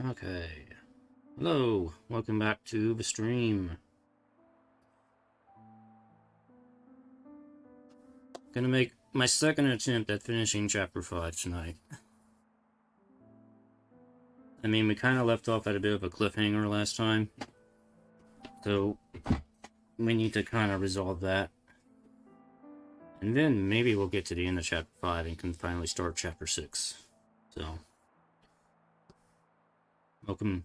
Okay. Hello, welcome back to the stream. Gonna make my second attempt at finishing chapter 5 tonight. I mean, we kind of left off at a bit of a cliffhanger last time, so we need to kind of resolve that. And then maybe we'll get to the end of chapter 5 and can finally start chapter 6. So, welcome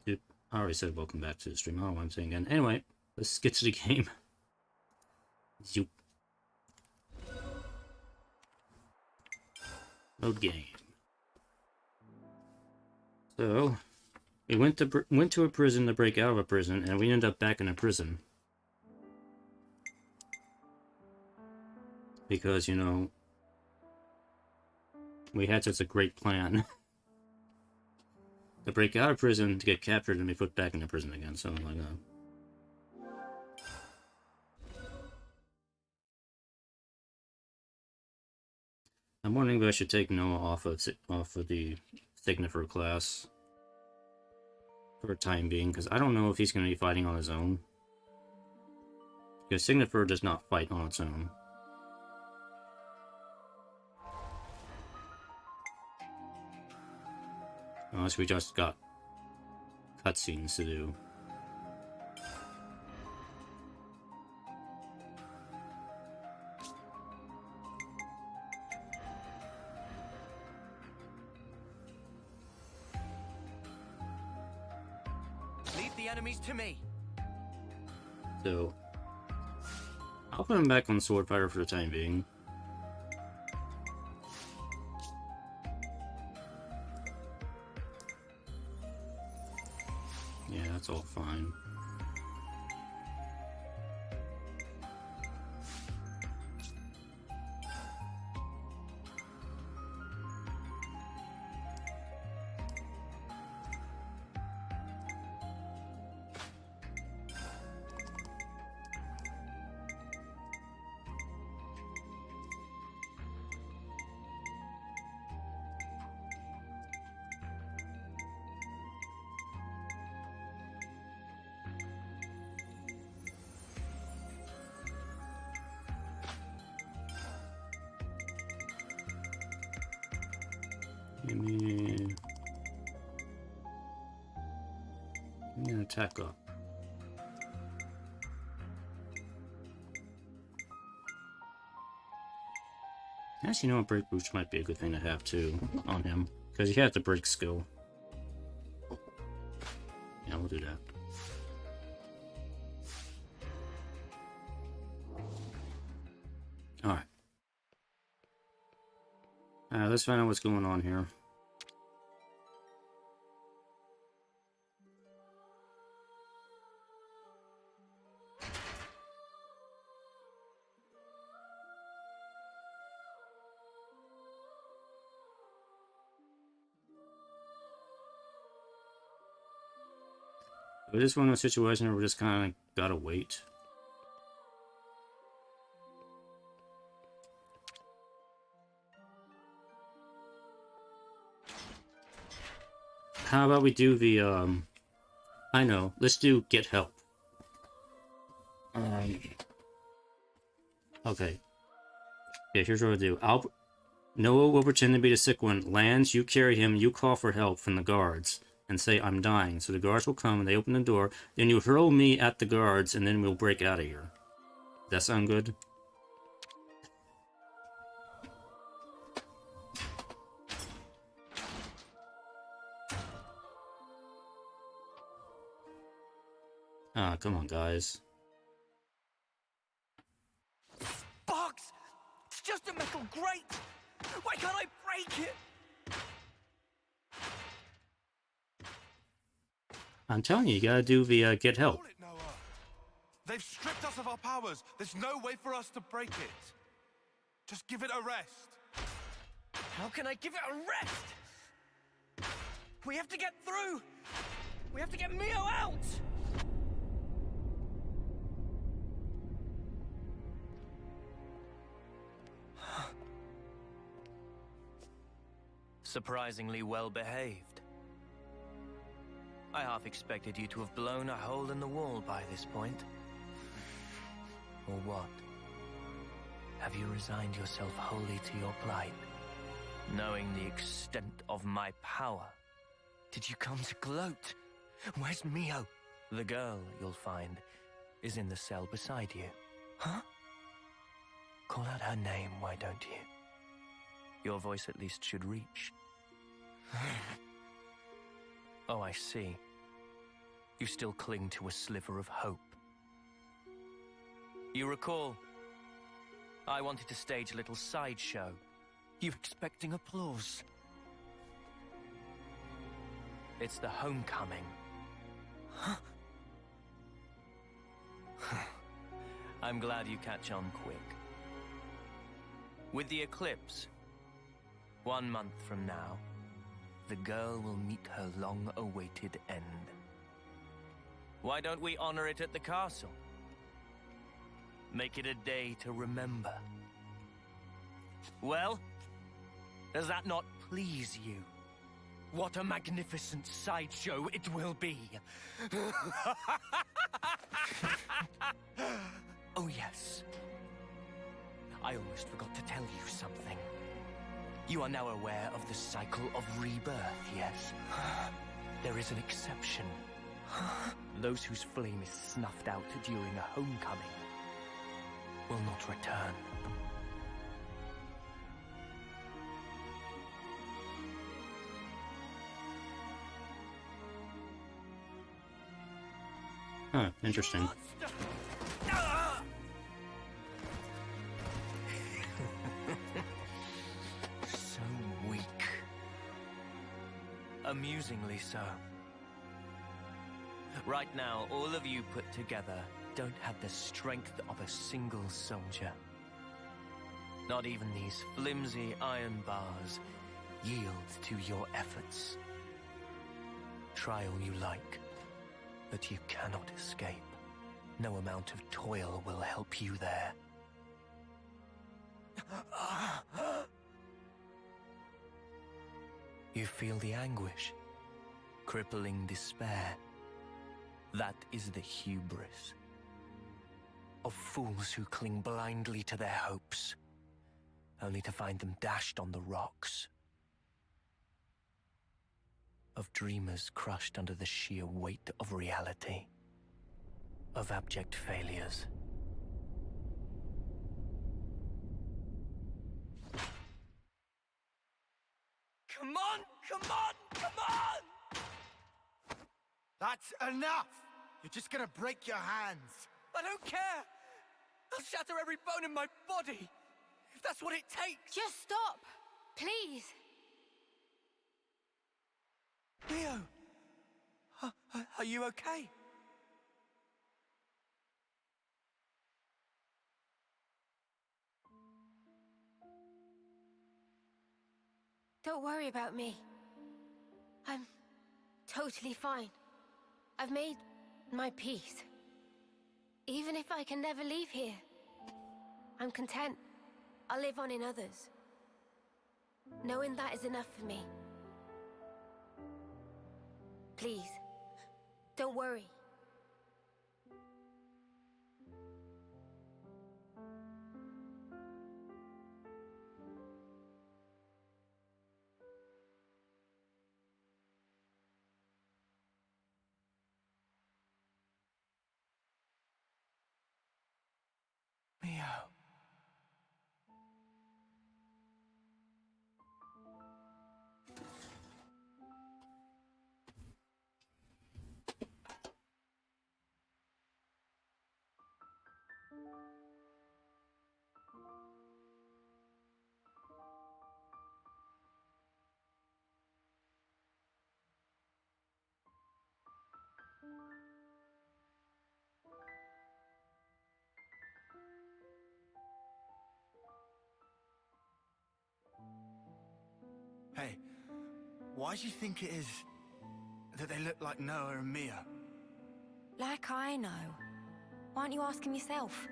to... I already said welcome back to the stream. I don't know what I'm saying again. Anyway, let's get to the game. Zoop. Load game. So, we went to a prison to break out of a prison, and we ended up back in a prison. Because, you know, we had such a great plan. To break out of prison, to get captured, and be put back into prison again, so like, I'm wondering if I should take Noah off of the Signifer class for a time being, because I don't know if he's going to be fighting on his own. Because Signifer does not fight on its own. Unless we just got cutscenes to do. Leave the enemies to me. So, I'll put him back on Sword Fighter for the time being. Yeah, that's all fine. Give me an attack up. Actually, you know, a break boost might be a good thing to have too on him, because he has the break skill. Yeah, we'll do that. Alright. Let's find out what's going on here. Is this one of those situations where we just kind of gotta wait? How about we do the, I know, let's do get help. Okay. Yeah, here's what we'll do. Noah will pretend to be the sick one. Lands, you carry him, you call for help from the guards, and say, I'm dying. So the guards will come, and they open the door, then you hurl me at the guards, and then we'll break out of here. Does that sound good? Ah, come on, guys. Box! It's just a metal grate! Why can't I break it? I'm telling you, you gotta do the get help. Hold it, Noah. They've stripped us of our powers. There's no way for us to break it. Just give it a rest. How can I give it a rest? We have to get through! We have to get Mio out! Surprisingly well behaved. I half expected you to have blown a hole in the wall by this point. Or what? Have you resigned yourself wholly to your plight? Knowing the extent of my power, did you come to gloat? Where's Mio? The girl, you'll find, is in the cell beside you. Huh? Call out her name, why don't you? Your voice at least should reach. Oh, I see. You still cling to a sliver of hope. You recall, I wanted to stage a little sideshow. You expecting applause? It's the homecoming. Huh? I'm glad you catch on quick. With the Eclipse, 1 month from now, the girl will meet her long-awaited end. Why don't we honor it at the castle? Make it a day to remember. Well, does that not please you? What a magnificent sideshow it will be! Oh yes. I almost forgot to tell you something. You are now aware of the cycle of rebirth, yes? There is an exception. Those whose flame is snuffed out during a homecoming will not return. Huh, interesting. So weak. Amusingly so. Right now, all of you put together don't have the strength of a single soldier. Not even these flimsy iron bars yield to your efforts. Try all you like, but you cannot escape. No amount of toil will help you there. You feel the anguish, crippling despair. That is the hubris of fools who cling blindly to their hopes, only to find them dashed on the rocks. Of dreamers crushed under the sheer weight of reality. Of abject failures. Come on! Come on! Come on! That's enough! You're just gonna break your hands. I don't care! I'll shatter every bone in my body, if that's what it takes! Just stop! Please! Leo! Are you okay? Don't worry about me. I'm totally fine. I've made my peace. Even if I can never leave here, I'm content. I'll live on in others. Knowing that is enough for me. Please, don't worry. Mio. Hey, why do you think it is that they look like Noah and Mia? Like I know. Why aren't you asking yourself?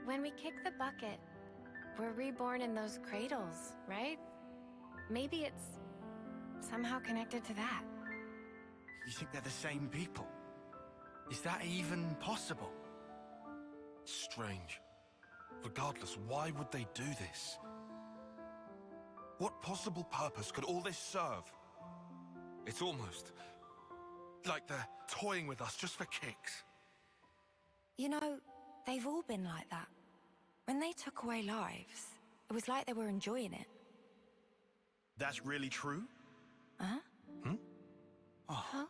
When we kick the bucket, we're reborn in those cradles, right? Maybe it's somehow connected to that. You think they're the same people? Is that even possible? Strange. Regardless, why would they do this? What possible purpose could all this serve? It's almost like they're toying with us just for kicks. You know, they've all been like that. When they took away lives, it was like they were enjoying it. That's really true? Huh? Hmm? Oh. Huh?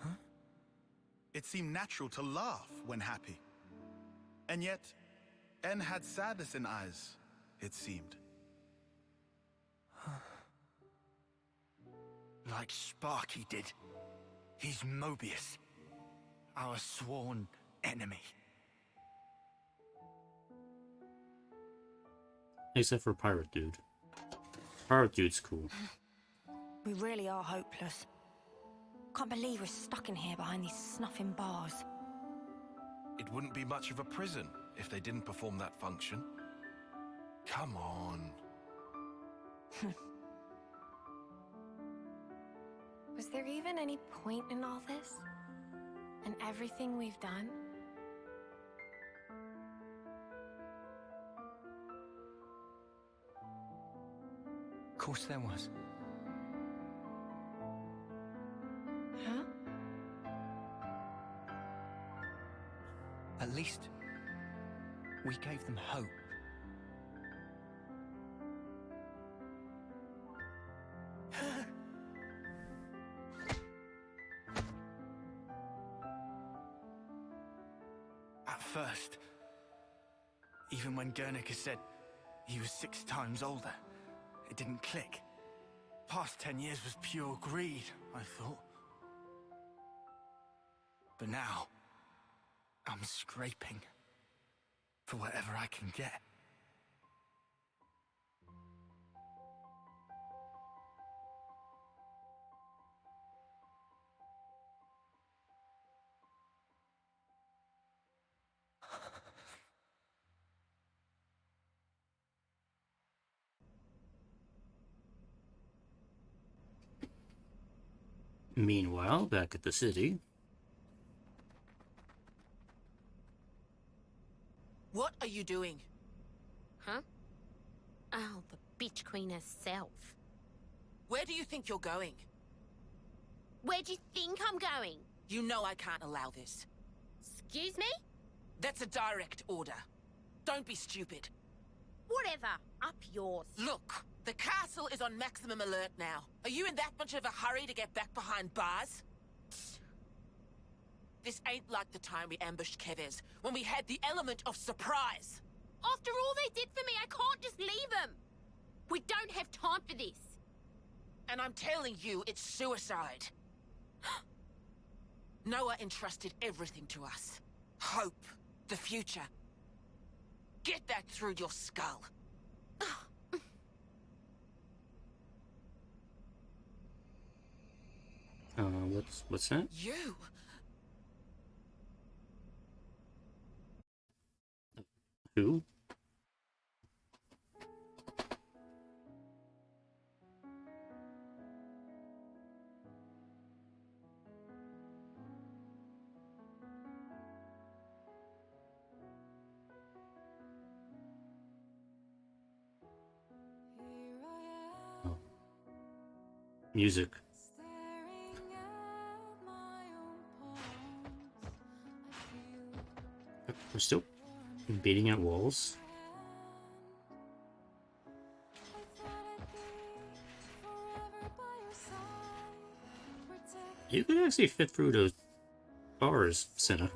Huh? It seemed natural to laugh when happy. And yet, N had sadness in eyes, it seemed. Like Sparky did. He's Mobius, our sworn enemy. Except for Pirate Dude. Pirate Dude's cool. We really are hopeless. Can't believe we're stuck in here behind these snuffing bars. It wouldn't be much of a prison if they didn't perform that function. Come on. Was there even any point in all this? And everything we've done? Of course there was. Huh? At least, we gave them hope. At first, even when Guernica said he was 6 times older, it didn't click. Past 10 years was pure greed, I thought. But now, I'm scraping for whatever I can get. Meanwhile, back at the city. What are you doing? Huh? Oh, the bitch queen herself. Where do you think you're going? Where do you think I'm going? You know I can't allow this. Excuse me? That's a direct order. Don't be stupid. Whatever. Up yours. Look, the castle is on maximum alert now. Are you in that much of a hurry to get back behind bars? This ain't like the time we ambushed Kevez, when we had the element of surprise. After all they did for me, I can't just leave them. We don't have time for this. And I'm telling you, it's suicide. Noah entrusted everything to us. Hope, the future. Get that through your skull. What's that? You? Who? Oh. Music. We're still beating at walls. You could actually fit through those bars, Senna.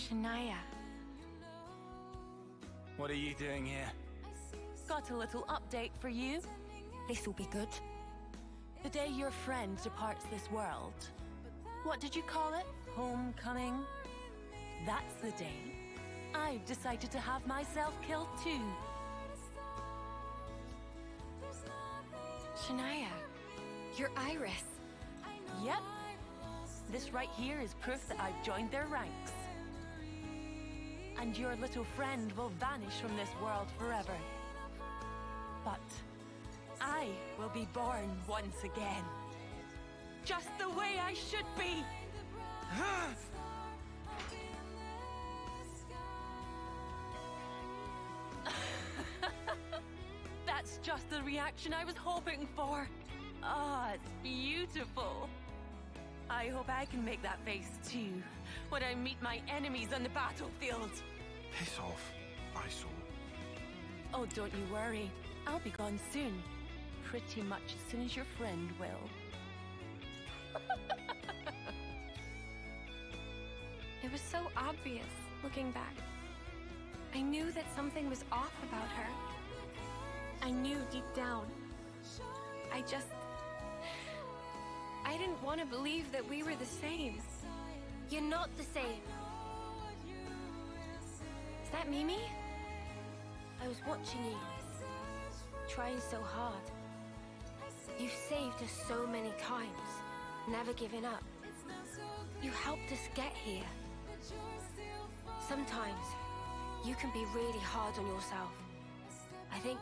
Shania. What are you doing here? Got a little update for you. This'll be good. The day your friend departs this world. What did you call it? Homecoming? That's the day I've decided to have myself killed too. Shania, you're Iris. Yep. This right here is proof that I've joined their ranks. And your little friend will vanish from this world forever. But I will be born once again. Just the way I should be! That's just the reaction I was hoping for. Ah, it's beautiful. I hope I can make that face too when I meet my enemies on the battlefield. Piss off, eyesore. Oh, don't you worry. I'll be gone soon. Pretty much as soon as your friend will. It was so obvious, looking back. I knew that something was off about her. I knew deep down. I didn't want to believe that we were the same. You're not the same. Is that Mimi? I was watching you, trying so hard. You've saved us so many times, never giving up. You helped us get here. Sometimes, you can be really hard on yourself. I think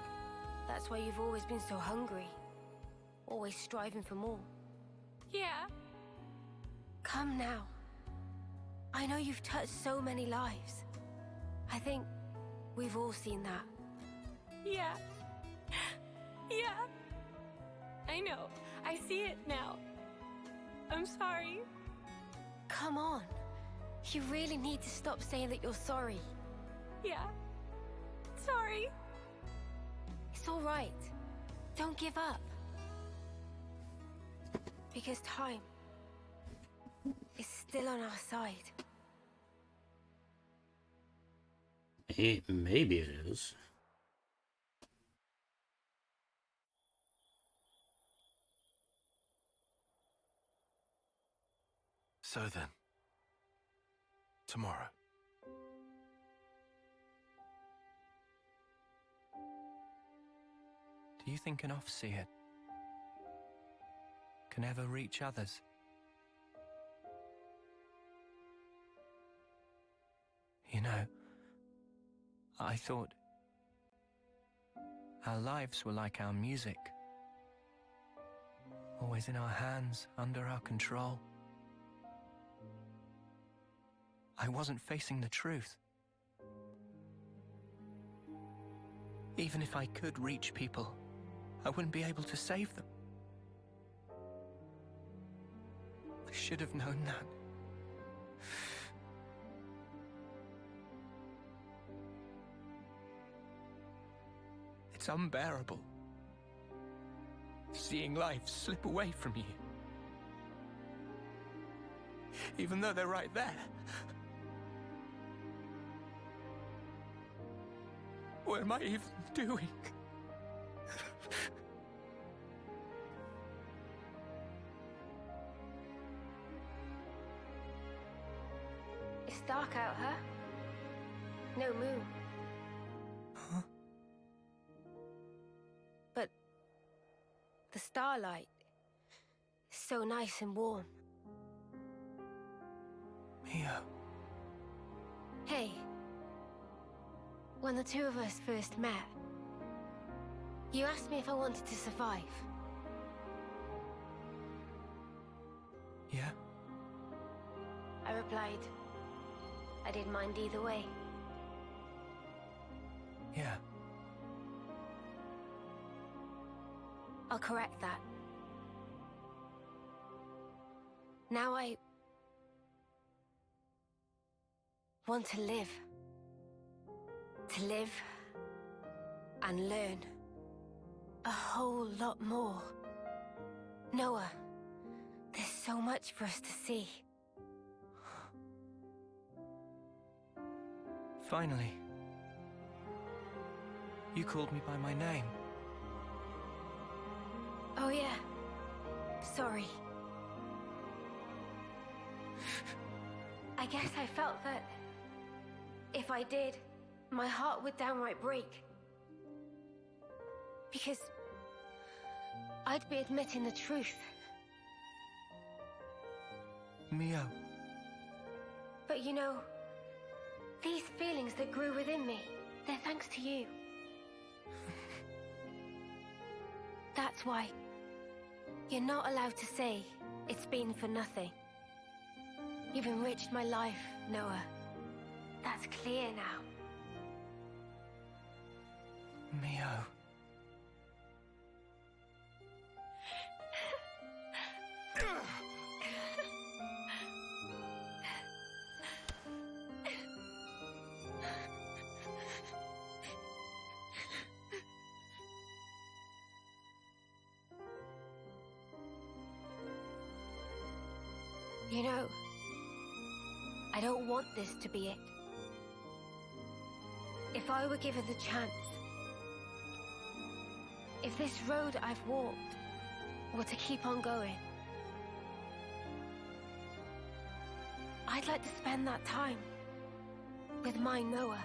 that's why you've always been so hungry. Always striving for more. Yeah. Come now. I know you've touched so many lives. I think we've all seen that. Yeah. Yeah. I know. I see it now. I'm sorry. Come on. You really need to stop saying that you're sorry. Yeah. Sorry. It's all right. Don't give up. Because time is still on our side. Maybe it is. So then, tomorrow. Do you think an off-seer can ever reach others? You know, I thought our lives were like our music, always in our hands, under our control. I wasn't facing the truth. Even if I could reach people, I wouldn't be able to save them. I should have known that. It's unbearable, seeing life slip away from you. Even though they're right there. What am I even doing? It's dark out, huh? No moon. Huh? But the starlight is so nice and warm. Mia. Hey, when the two of us first met, you asked me if I wanted to survive. Yeah? I replied, I didn't mind either way. Yeah. I'll correct that. Now I want to live. To live and learn a whole lot more. Noah, there's so much for us to see. Finally. You called me by my name. Oh yeah. Sorry. I guess I felt that if I did, my heart would downright break. Because I'd be admitting the truth. Mio. But you know, these feelings that grew within me, they're thanks to you. That's why you're not allowed to say it's been for nothing. You've enriched my life, Noah. That's clear now. Mio. You know, I don't want this to be it. If I were given the chance, if this road I've walked were to keep on going, I'd like to spend that time with my Noah.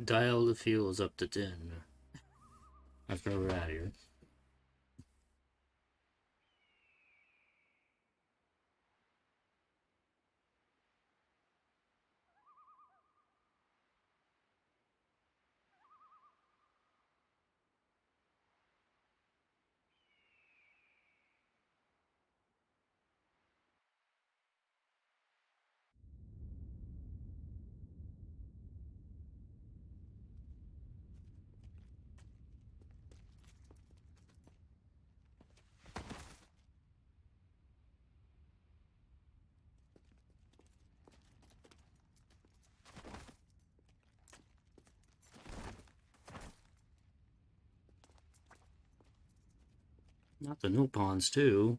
Dial the fuels up to 10. After we're out of here. Not the new pawns, too.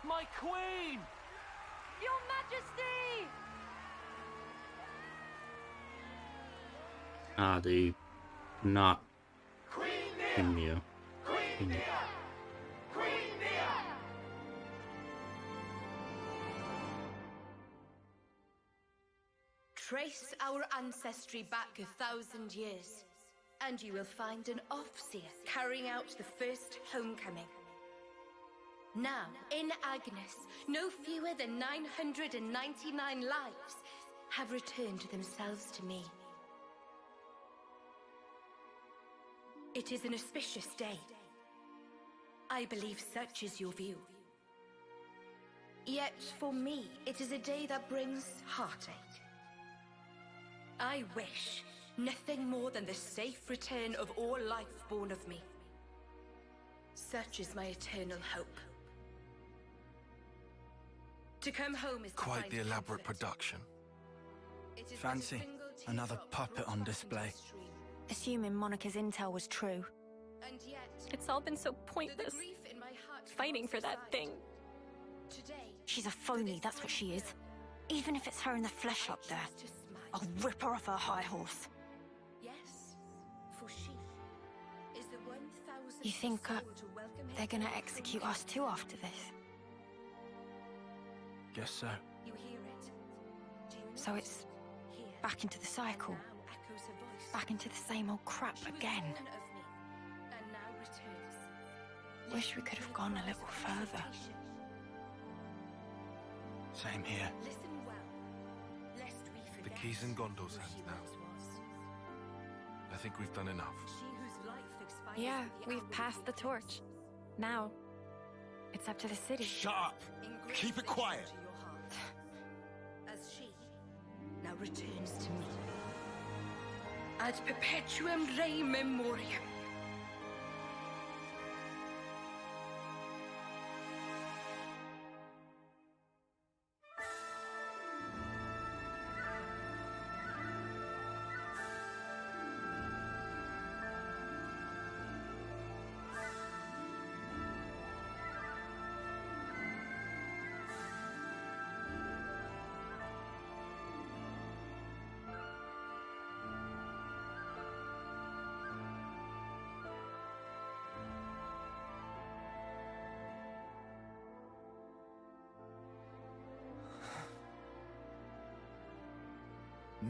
My queen! Your Majesty! Ah, the not Queen Mia. Queen Nia! Queen Nia! Trace our ancestry back 1,000 years, and you will find an Offseer carrying out the first homecoming. Now, in Agnes, no fewer than 999 lives have returned themselves to me. It is an auspicious day. I believe such is your view. Yet, for me, it is a day that brings heartache. I wish nothing more than the safe return of all life born of me. Such is my eternal hope. To come home is to Quite find the elaborate comfort. production. It is Fancy, but a single another teardrop puppet on brought display. into the stream. Assuming Monica's intel was true. And yet, It's all been so the pointless. grief in my heart Fighting for that cannot thing. subside. Today, She's a phony, that's what she is. Even if it's her in the flesh up there, to smile. I'll rip her off her high horse. Yes, for she is the 1,000th You think, soul to welcome They're him gonna to execute Crown. us too after this. Guess so. You hear it? Do you So not it's hear? back into the cycle. Now echoes her voice. Back into the same old crap She was again. born of me, and now returns. Wish we could have gone a little further. Same here. Listen well, lest we The forget key's in Gondor's who hands she now. once was. I think we've done enough. She whose life Yeah, we've passed the torch. Now, it's up to the city. Shut up! Keep it quiet! As she now returns to me. Ad perpetuum rei memoriam.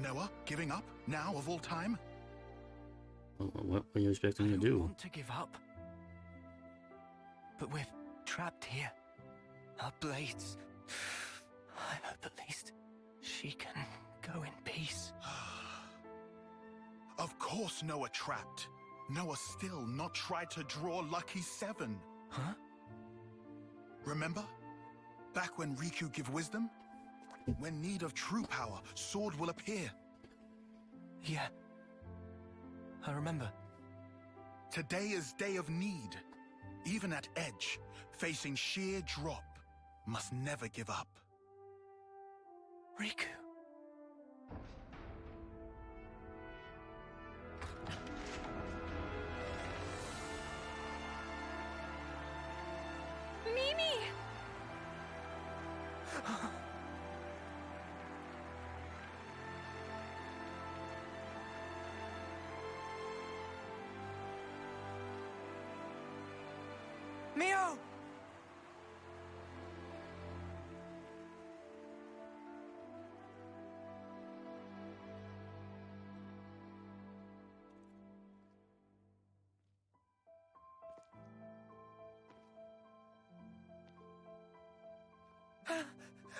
Noah, giving up? Now, of all time? What are you expecting me to I do? don't want to give up. But we're trapped here. Our blades. I hope at least she can go in peace. Of course Noah trapped. Noah still not tried to draw Lucky 7. Huh? Remember? Back when Riku give wisdom? When need of true power, sword will appear. Yeah. I remember. Today is day of need. Even at edge, facing sheer drop, must never give up. Riku. Mimi! Mio!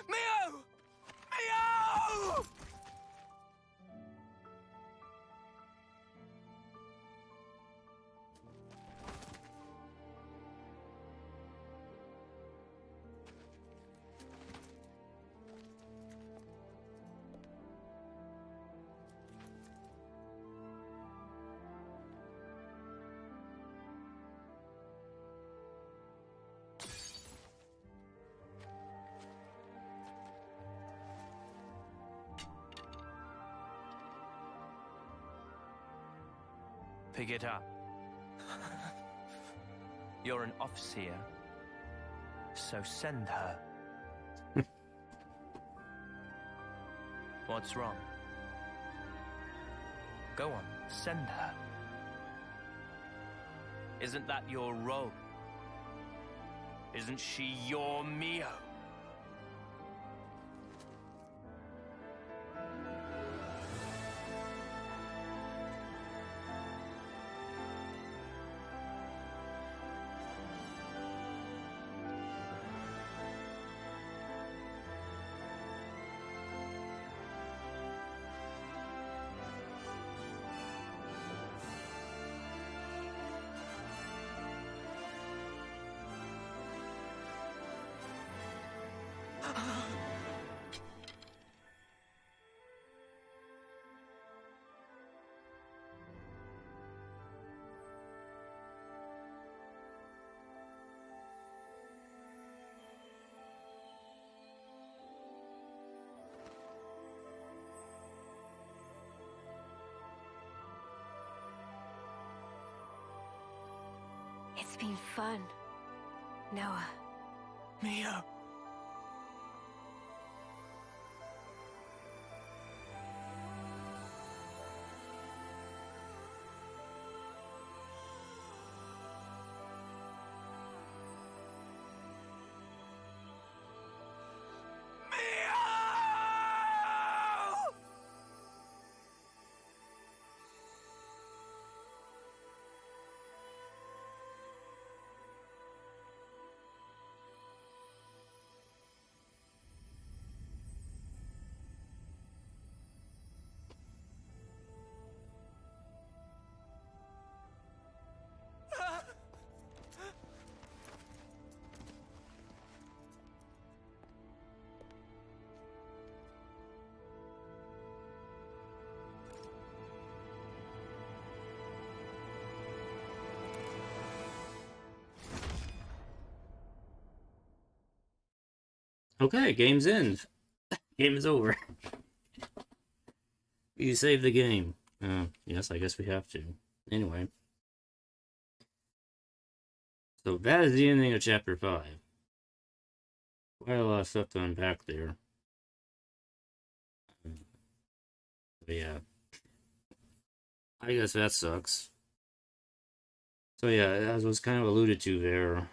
Mio! Mio! Pick it up. You're an Offseer, so send her. What's wrong? Go on, send her. Isn't that your role? Isn't she your Mio? It's been fun, Noah. Mio! Okay, game's end. Game is over. You saved the game. Yes, I guess we have to. Anyway. So that is the ending of Chapter 5. Quite a lot of stuff to unpack there. But yeah. I guess that sucks. So yeah, as was kind of alluded to there,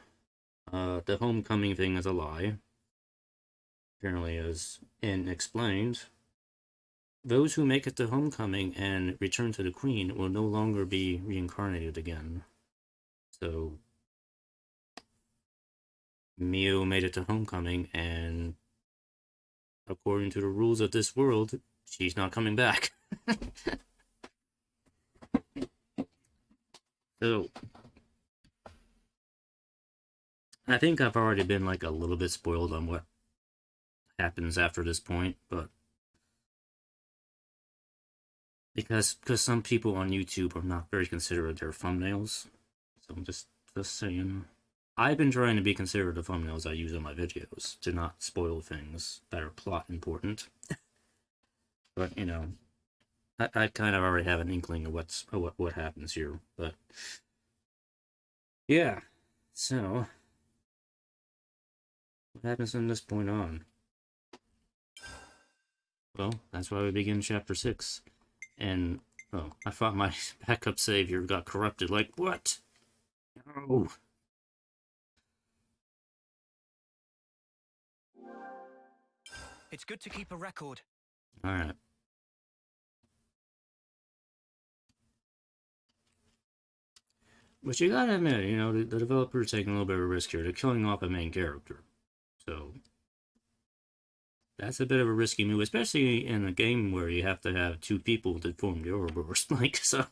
the homecoming thing is a lie. Apparently, as explained, those who make it to homecoming and return to the Queen will no longer be reincarnated again. So, Mio made it to homecoming, and according to the rules of this world, she's not coming back. So, I think I've already been like a little bit spoiled on what happens after this point, but because some people on YouTube are not very considerate of their thumbnails, so I'm just saying. I've been trying to be considerate of thumbnails I use on my videos to not spoil things that are plot important. But you know, I kind of already have an inkling of what happens here. But yeah, so what happens from this point on? Well, that's why we begin Chapter 6. And, oh, I thought my backup save here got corrupted. Like, what? No. It's good to keep a record. Alright. But you gotta admit, you know, the developer's taking a little bit of a risk here. They're killing off a main character. So, that's a bit of a risky move, especially in a game where you have to have two people to form the Ouroboros. Like, so.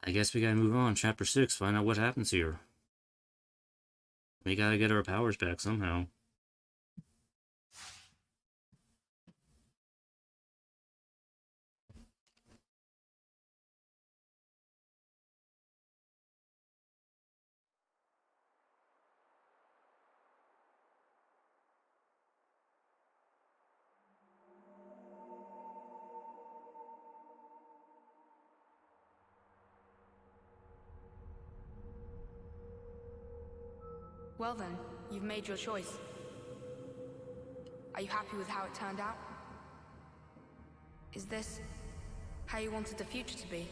I guess we gotta move on. Chapter 6, find out what happens here. We gotta get our powers back somehow. Well then, you've made your choice. Are you happy with how it turned out? Is this how you wanted the future to be?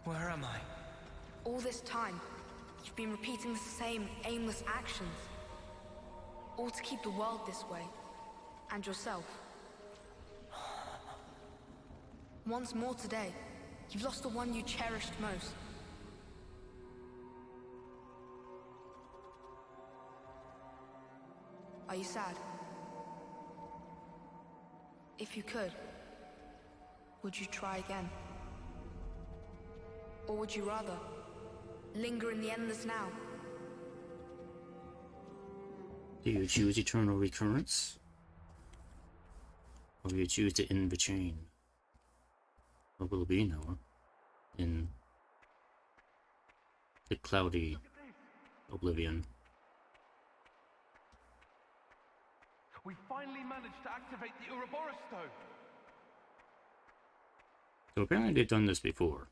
Where am I? All this time, you've been repeating the same aimless actions. All to keep the world this way. And yourself. Once more today, you've lost the one you cherished most. Are you sad? If you could, would you try again? Or would you rather linger in the endless now? Do you choose eternal recurrence? Or do you choose to end the chain? What will it be, Noah? In the cloudy oblivion. We finally managed to activate the Ouroboros stone. So apparently they've done this before.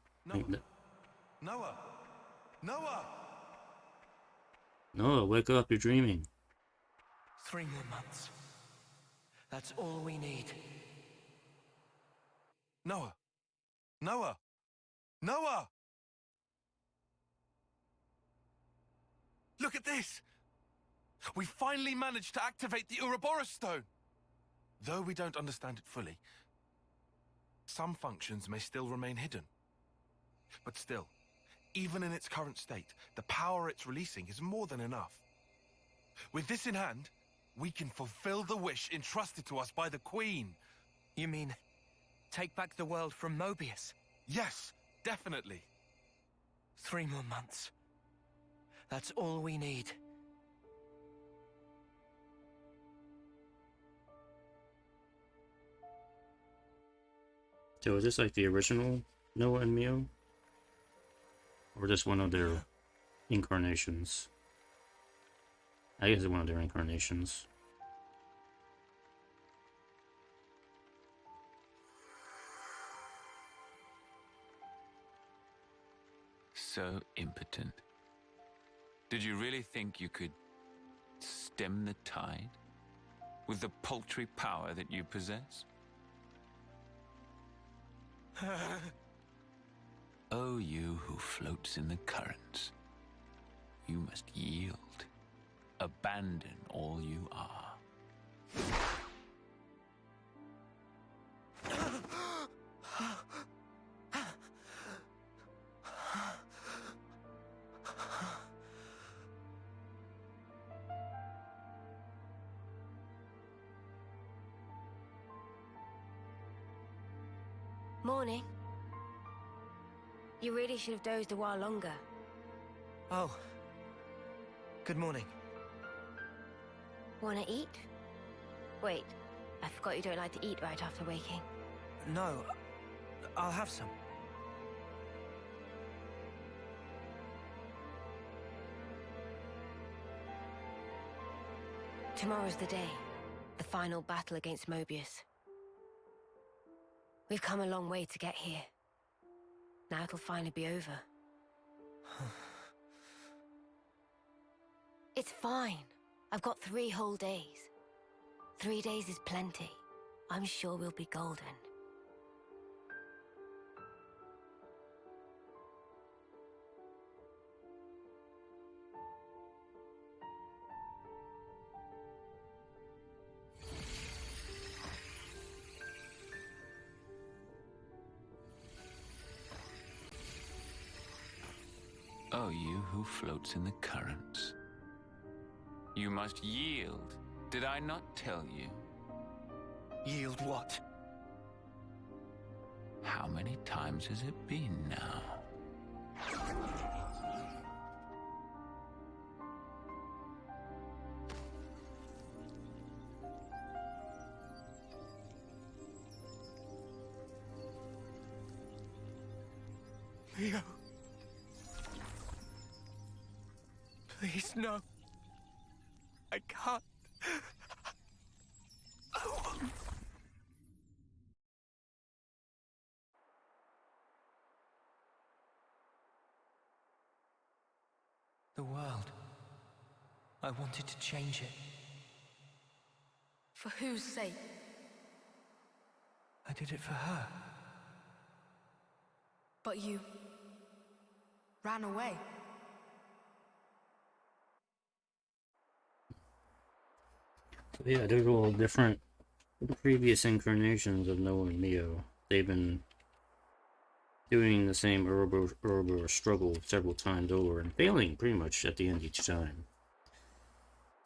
Noah! Noah! Noah, wake up, you're dreaming. 3 more months. That's all we need. Noah! Noah! Noah! Look at this! We finally managed to activate the Ouroboros stone! Though we don't understand it fully, some functions may still remain hidden. But still, even in its current state, the power it's releasing is more than enough. With this in hand, we can fulfill the wish entrusted to us by the Queen. You mean Take back the world from Mobius? Yes, definitely. 3 more months. That's all we need. So is this like the original Noah and Mio? Or just one of their incarnations? I guess it's one of their incarnations. So impotent. Did you really think you could stem the tide with the paltry power that you possess? Oh, you who floats in the currents, you must yield. Abandon all you are. Morning. You really should have dozed a while longer. Oh. Good morning. Wanna eat? Wait, I forgot you don't like to eat right after waking. No, I'll have some. Tomorrow's the day. The final battle against Mobius. We've come a long way to get here. Now it'll finally be over. It's fine. I've got 3 whole days. 3 days is plenty. I'm sure we'll be golden. Oh, you who floats in the currents. You must yield. Did I not tell you? Yield what? How many times has it been now? Leo. Please, no. I can't. The world. I wanted to change it. For whose sake? I did it for her. But you ran away. So yeah, they're all different previous incarnations of Noah and Mio. They've been doing the same Ouroboros struggle several times over and failing pretty much at the end each time.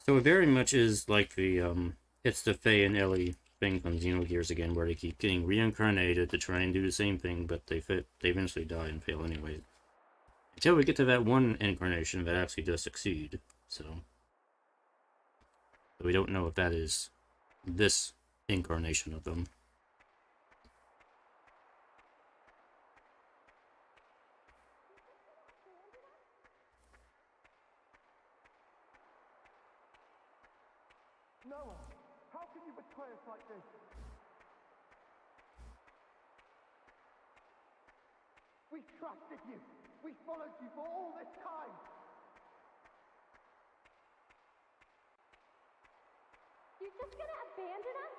So it very much is like the it's the Faye and Ellie thing from Xenogears again, where they keep getting reincarnated to try and do the same thing, but they eventually die and fail anyway. Until we get to that one incarnation that actually does succeed. So we don't know if that is this incarnation of them. Noah, how can you betray us like this? We trusted you. We followed you for all this time. You're just gonna abandon us?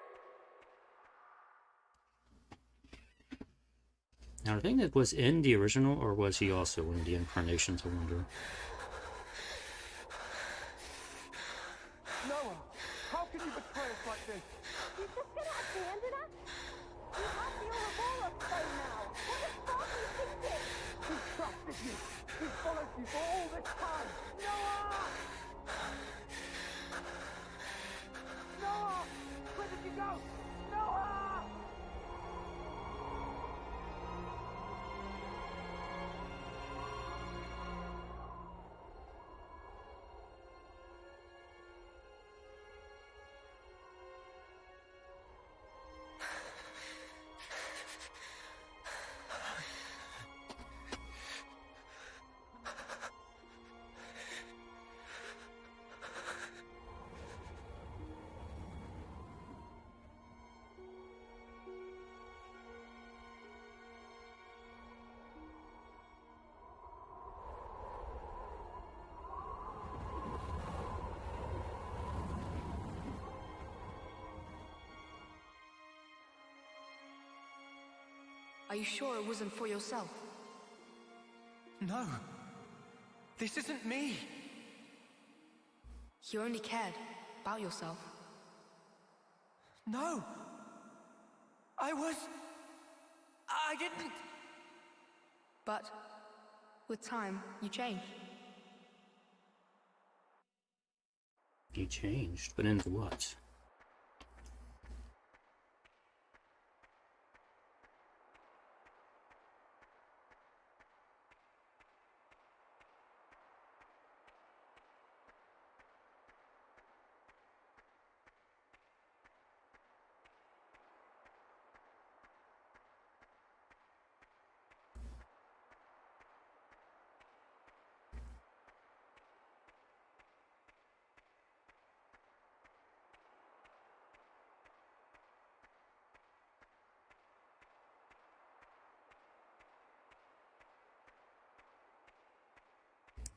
Now, I think that was in the original, or was he also in the incarnations, I wonder? Noah, how can you betray us like this? You're just gonna abandon us? We have the Ouroboros stone now. What the fuck are you thinking? We trusted you. We followed you for all this time. Noah! Noah! Where did you go? Noah! Are you sure it wasn't for yourself? No. This isn't me. You only cared about yourself. No. I didn't. But with time, you changed. You changed, but into what?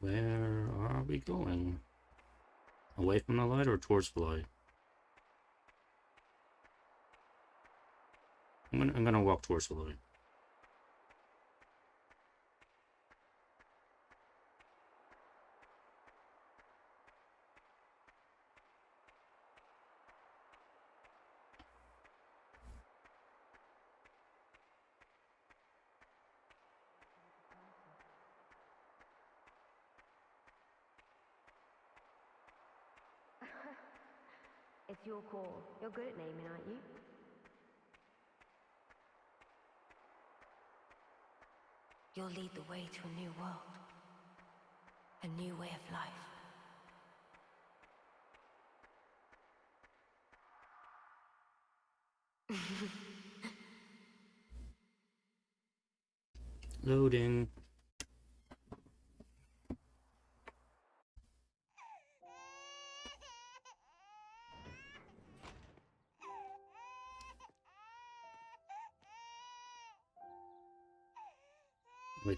Where are we going? Away from the light or towards the light? I'm gonna walk towards the light. It's your call. You're good at naming, aren't you? You'll lead the way to a new world. A new way of life. Loading.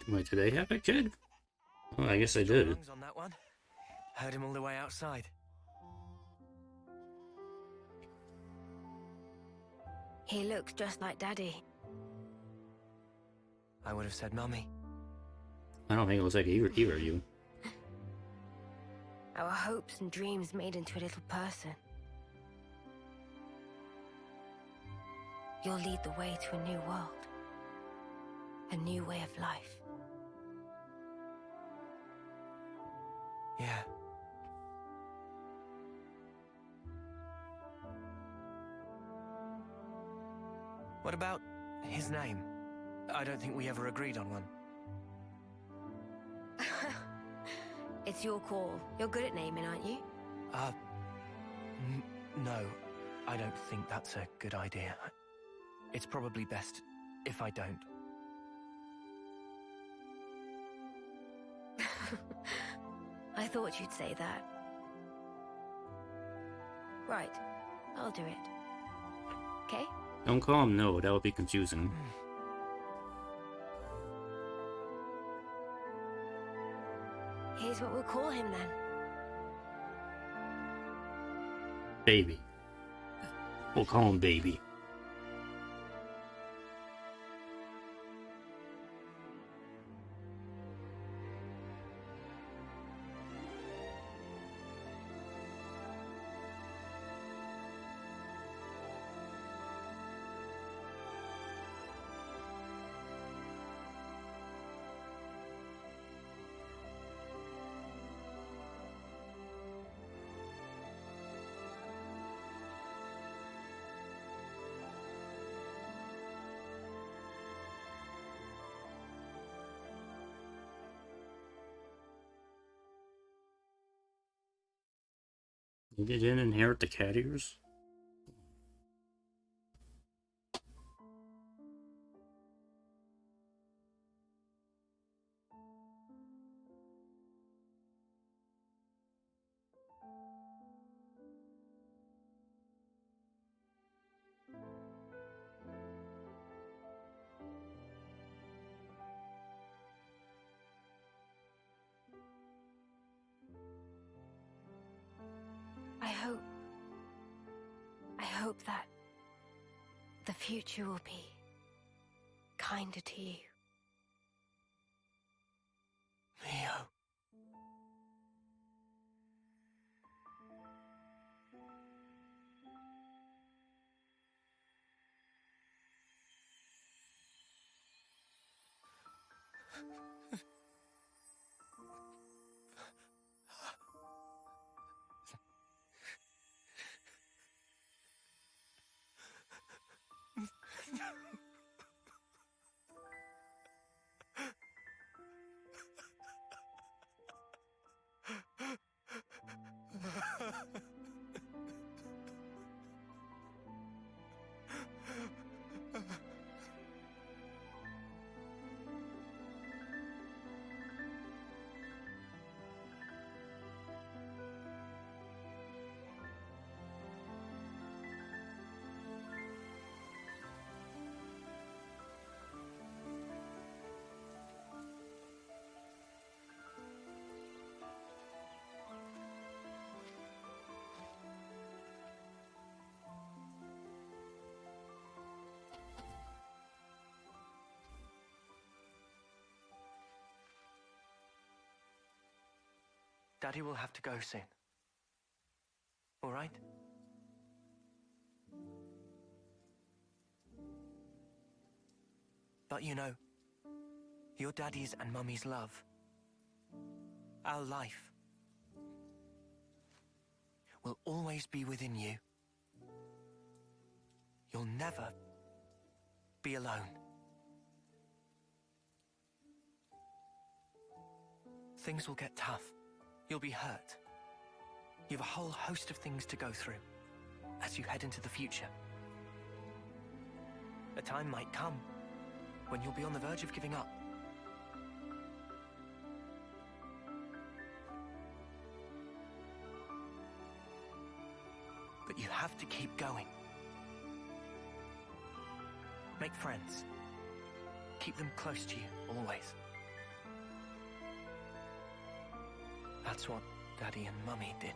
Wait, did they have a kid? Oh, I guess I did. Lungs on that one. Heard him all the way outside. He looks just like Daddy. I would have said Mummy. I don't think it was like either of you. Our hopes and dreams made into a little person. You'll lead the way to a new world. A new way of life. Yeah. What about his name? I don't think we ever agreed on one. It's your call. You're good at naming, aren't you? No. I don't think that's a good idea. It's probably best if I don't. I thought you'd say that. Right. I'll do it. Okay? Don't call him No, that would be confusing. Here's what we'll call him then. Baby. We'll call him Baby. You didn't inherit the cat ears? I hope that the future will be kinder to you. Mio. Daddy will have to go soon. All right? But you know, your daddy's and mummy's love, our life, will always be within you. You'll never be alone. Things will get tough. You'll be hurt. You have a whole host of things to go through as you head into the future. A time might come when you'll be on the verge of giving up. But you have to keep going. Make friends. Keep them close to you, always. That's what Daddy and Mummy did.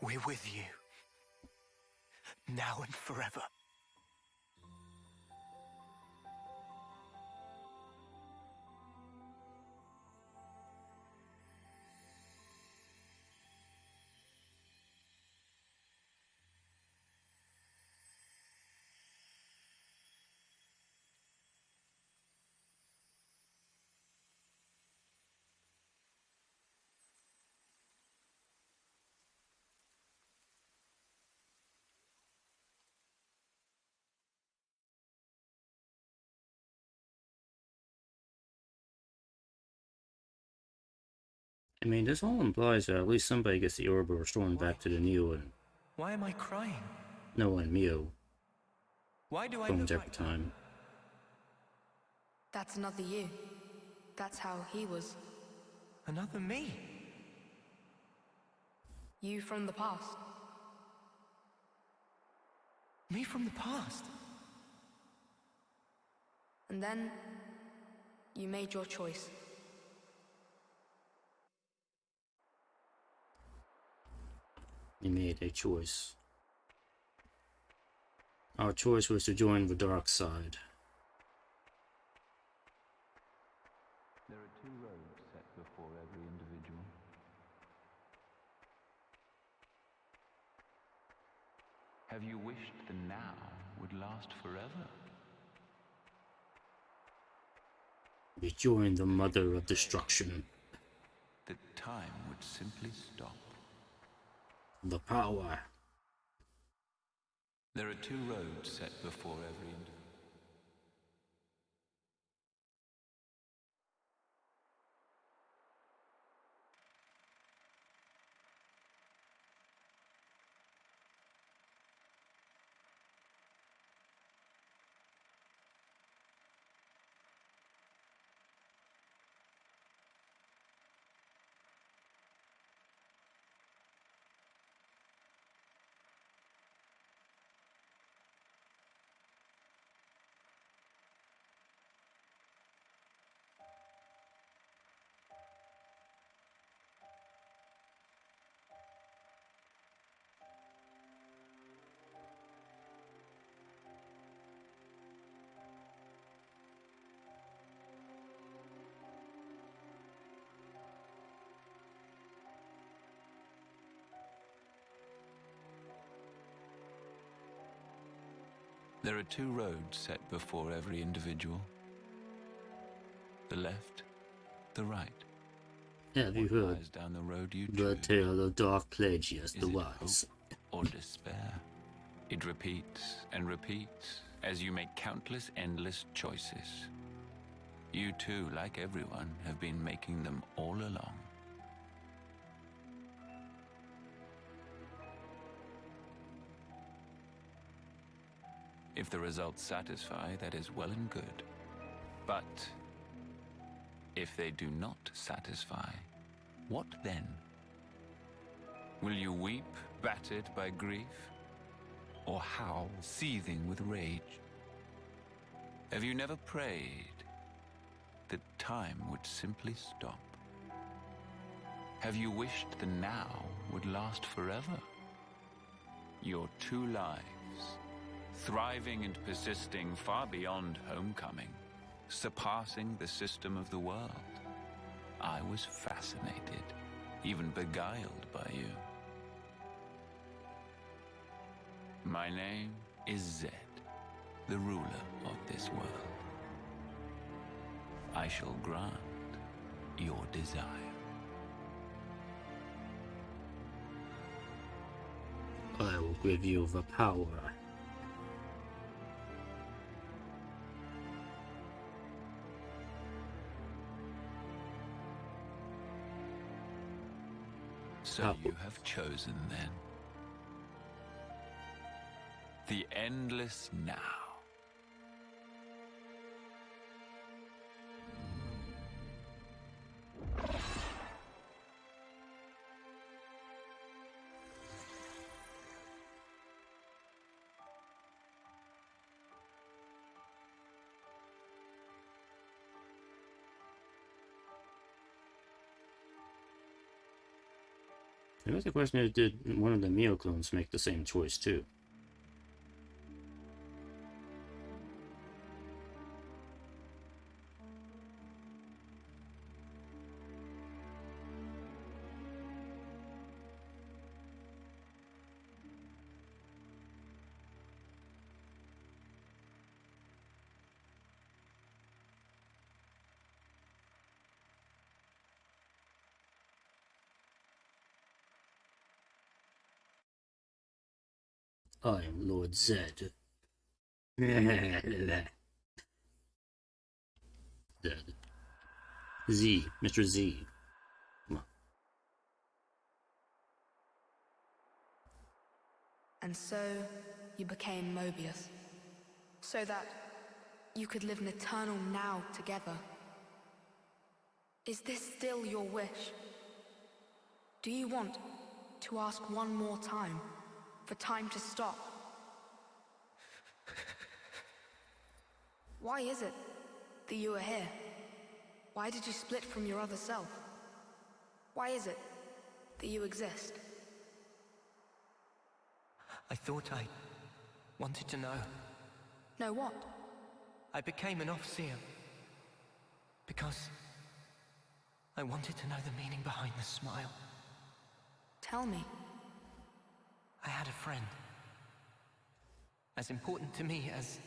We're with you, now and forever. I mean, this all implies that at least somebody gets the Ouroboros restored back to the Neo and Why am I crying? Noah and Mio. Why do I Bones look every like time. That's another you. That's how he was. Another me? You from the past. Me from the past? And then, you made your choice. We made a choice. Our choice was to join the dark side. There are two roads set before every individual. Have you wished the now would last forever? We joined the mother of destruction. That time would simply stop. The power. There are two roads set before every individual. There are two roads set before every individual. The left, the right. Have you What heard lies down the road you the choose? tale of Dark Plagius the Is it Wise? hope or despair? It repeats and repeats as you make countless endless choices. You too, like everyone, have been making them all along. If the results satisfy, that is well and good. But if they do not satisfy, what then? Will you weep, battered by grief? Or howl, seething with rage? Have you never prayed that time would simply stop? Have you wished the now would last forever? Your two lives, thriving and persisting far beyond homecoming, surpassing the system of the world. I was fascinated, even beguiled by you. My name is Zed, the ruler of this world. I shall grant your desire. I will give you the power. So you have chosen then. The endless now. I guess the question is, did one of the Mio clones make the same choice too? I am Lord Zed. Zed. Z, Mr. Z. Come on. And so you became Mobius, so that you could live an eternal now together. Is this still your wish? Do you want to ask one more time, for time to stop? Why is it that you are here? Why did you split from your other self? Why is it that you exist? I thought I wanted to know. Know what? I became an Overseer because I wanted to know the meaning behind the smile. Tell me. I had a friend. As important to me as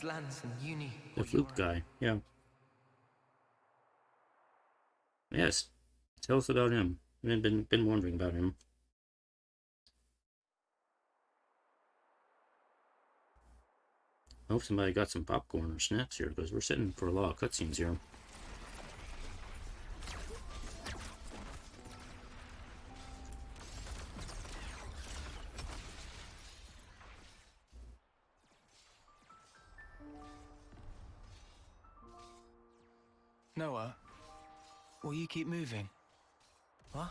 Lance and Uni. The flute guy, yeah. Yes. Tell us about him. I've been wondering about him. I hope somebody got some popcorn or snacks here, because we're sitting for a lot of cutscenes here. Noah, will you keep moving? What?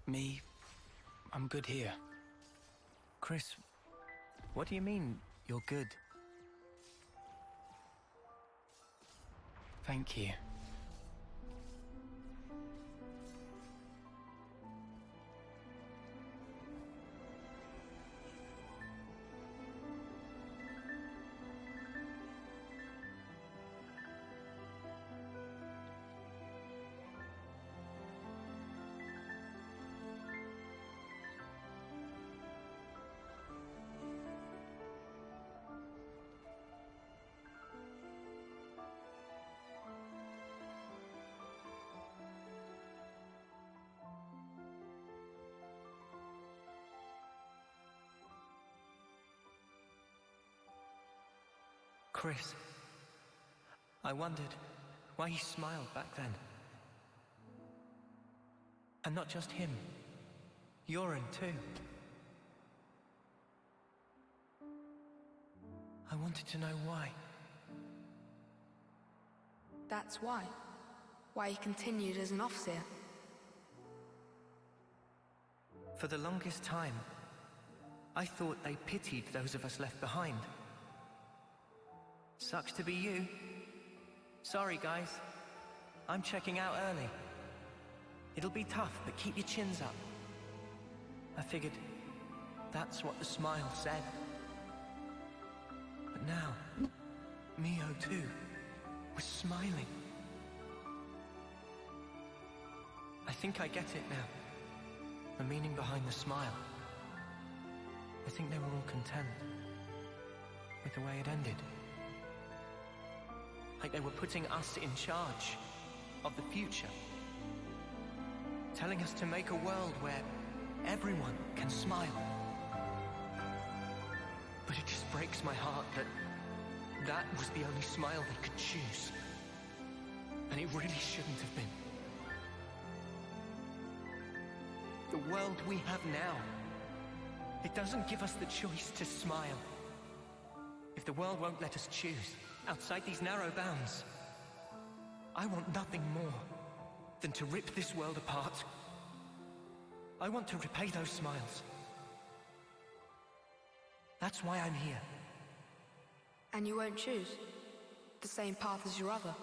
Me, I'm good here. Chris, what do you mean, you're good? Thank you. Chris, I wondered why he smiled back then. And not just him. Yoren too. I wanted to know why. That's why. Why he continued as an Overseer. For the longest time, I thought they pitied those of us left behind. Sucks to be you. Sorry, guys. I'm checking out early. It'll be tough, but keep your chins up. I figured that's what the smile said. But now, Mio too was smiling. I think I get it now. The meaning behind the smile. I think they were all content with the way it ended. Like they were putting us in charge of the future. Telling us to make a world where everyone can smile. But it just breaks my heart that that was the only smile they could choose. And it really shouldn't have been. The world we have now, it doesn't give us the choice to smile. If the world won't let us choose, outside these narrow bounds, I want nothing more than to rip this world apart. I want to repay those smiles. That's why I'm here. And you won't choose the same path as your other?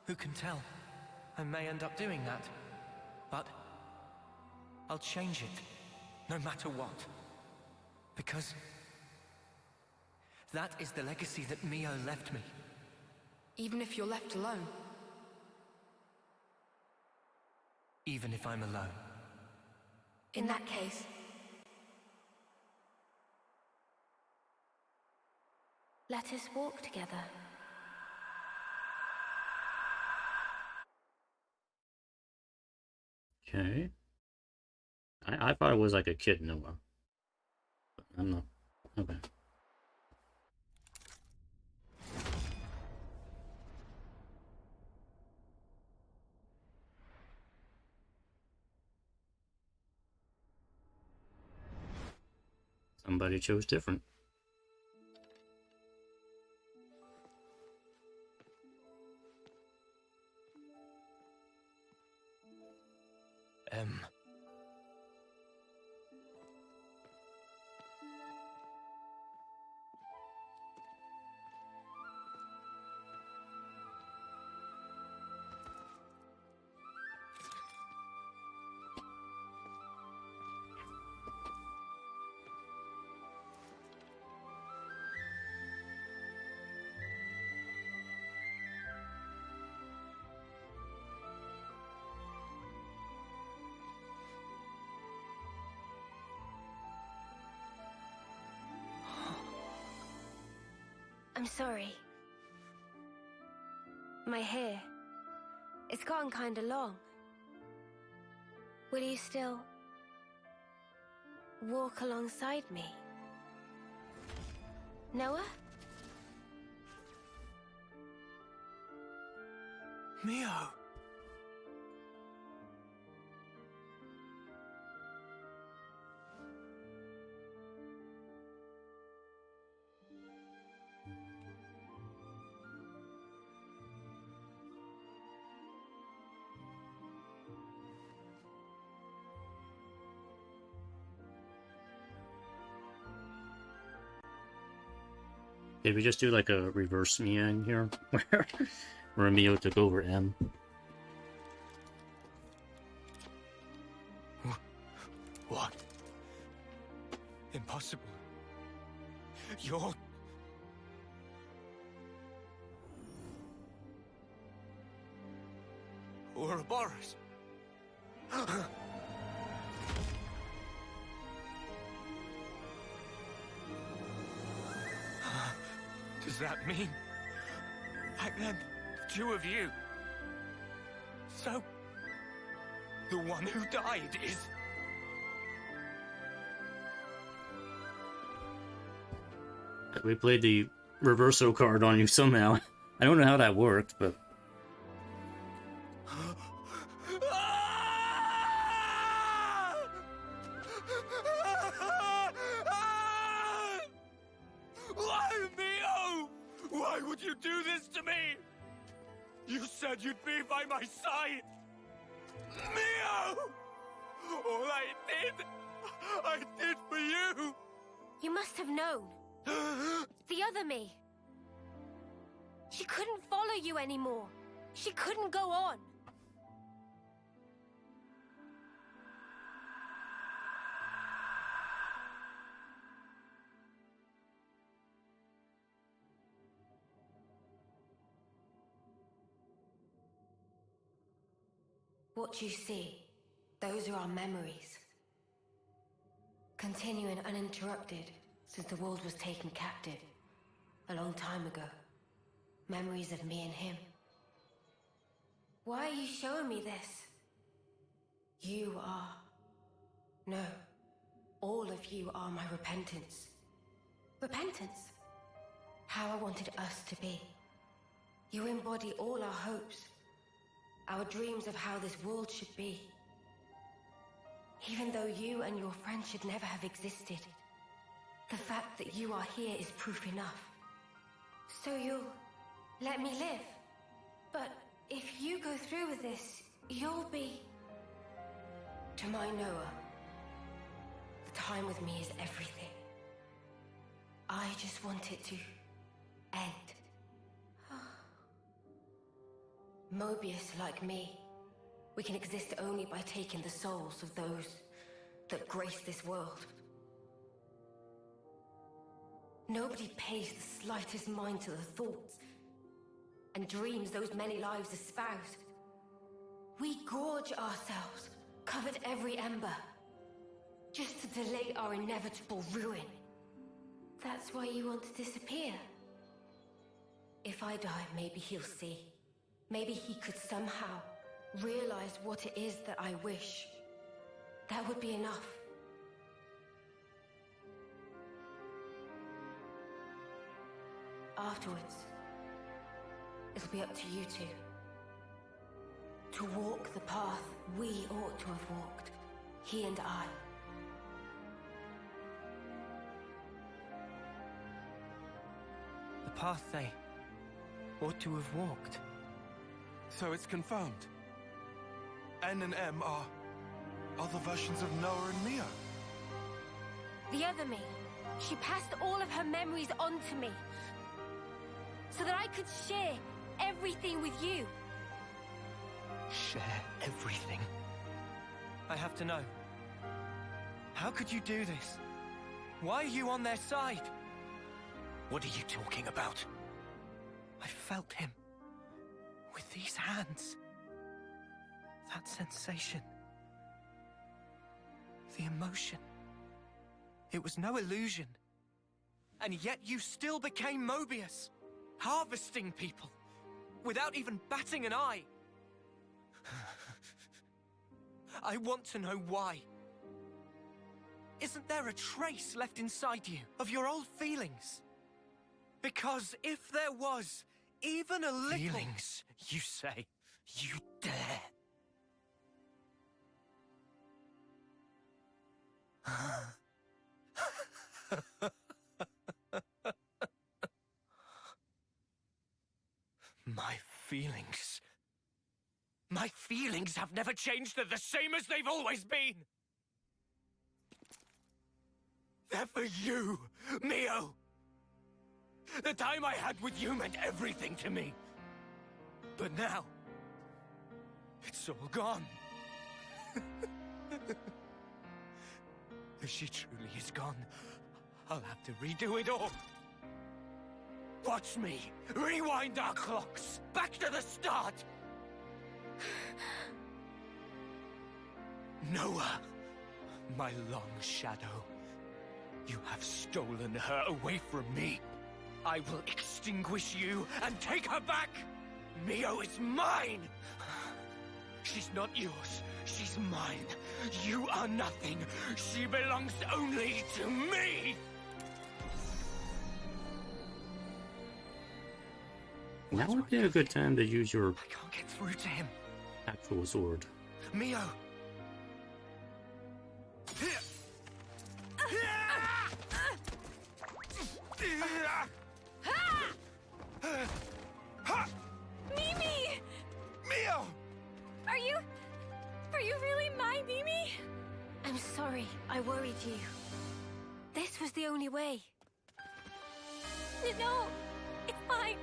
Who can tell? I may end up doing that. But I'll change it, no matter what. Because that is the legacy that Mio left me. Even if you're left alone? Even if I'm alone. In that case, let us walk together. Okay. I thought it was like a kid Noah. But I'm not. Okay. Somebody chose different. I'm sorry. My hair, it's gotten kinda long. Will you still walk alongside me? Noah? Mio! Did we just do like a reverse Mian here? Where Romeo took over M? What? Impossible. You're... Ouroboros. Does that mean back then, the two of you? So, the one who died is... We played the reverso card on you somehow. I don't know how that worked, but... Why, Mio? Why would you do this to me? You said you'd be by my side. Mio! All I did for you. You must have known. The other me. She couldn't follow you anymore. She couldn't go on. What you see, those are our memories. Continuing uninterrupted since the world was taken captive. A long time ago. Memories of me and him. Why are you showing me this? You are... No. All of you are my repentance. Repentance? How I wanted us to be. You embody all our hopes. Our dreams of how this world should be. Even though you and your friends should never have existed. The fact that you are here is proof enough. So you'll let me live. But if you go through with this, you'll be... To my Noah, the time with me is everything. I just want it to end. Mobius, like me, we can exist only by taking the souls of those that grace this world. Nobody pays the slightest mind to the thoughts and dreams those many lives espouse. We gorge ourselves, covered every ember, just to delay our inevitable ruin. That's why you want to disappear. If I die, maybe he'll see. Maybe he could somehow realize what it is that I wish. That would be enough. Afterwards, it'll be up to you two. To walk the path we ought to have walked, he and I. The path they ought to have walked. So it's confirmed. N and M are other versions of Noah and Mio. The other me. She passed all of her memories on to me. So that I could share everything with you. Share everything? I have to know. How could you do this? Why are you on their side? What are you talking about? I felt him. With these hands. That sensation. The emotion. It was no illusion. And yet you still became Mobius. Harvesting people. Without even batting an eye. I want to know why. Isn't there a trace left inside you of your old feelings? Because if there was even a little... Feelings, you say? You dare? My feelings... My feelings have never changed. They're the same as they've always been. They're for you, Mio. The time I had with you meant everything to me. But now, it's all gone. If she truly is gone, I'll have to redo it all. Watch me rewind our clocks back to the start. Noah, my long shadow, you have stolen her away from me. I will extinguish you and take her back. Mio is mine. She's not yours. She's mine. You are nothing. She belongs only to me. Now would be a good time to use your I can't get through to him. actual sword. Mio! Mimi! Mio! Are you really my Mimi? I'm sorry I worried you. This was the only way. No, it's fine.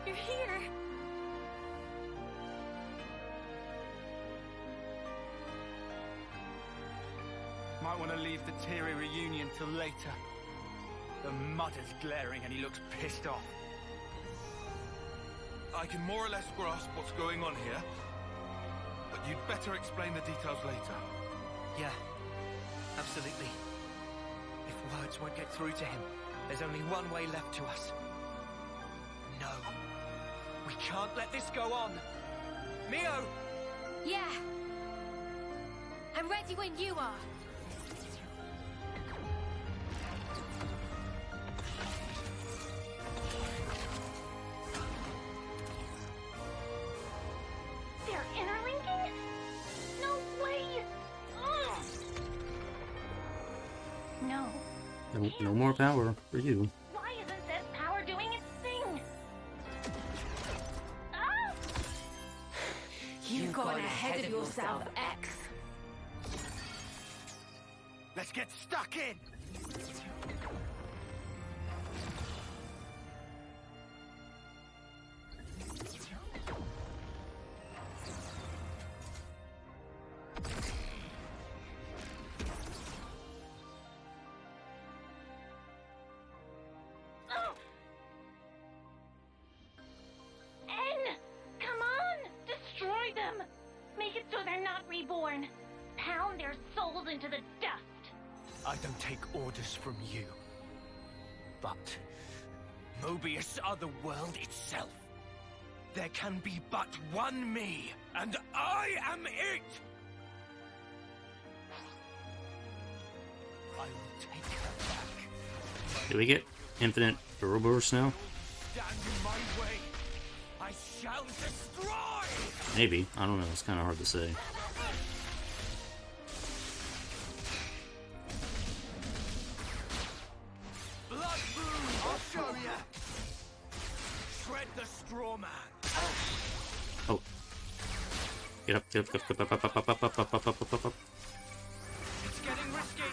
You're here. Might want to leave the teary reunion till later. The mud is glaring and he looks pissed off. I can more or less grasp what's going on here, but you'd better explain the details later. Yeah, absolutely. If words won't get through to him, there's only one way left to us. No. We can't let this go on. Mio! Yeah. I'm ready when you are. They're interlinking? No way! Ugh. No. No more power for you. Why isn't this power doing its thing? Ah! You've gone ahead of yourself, X. Let's get stuck in! Oh. N! Come on! Destroy them! Make it so they're not reborn. Pound their souls into the dust. I don't take orders from you. But Mobius are the world itself. There can be but one me, and I am it! I will take her back. Do we get infinite Ouroboros now? Stand in my way. I shall destroy! Maybe. I don't know. It's kind of hard to say. Blood boom! I'll show ya! Shred the straw man! Oh. Get up, get up, get up, get up, up, up, up, up, up, up, up, up, up, up. It's getting risky!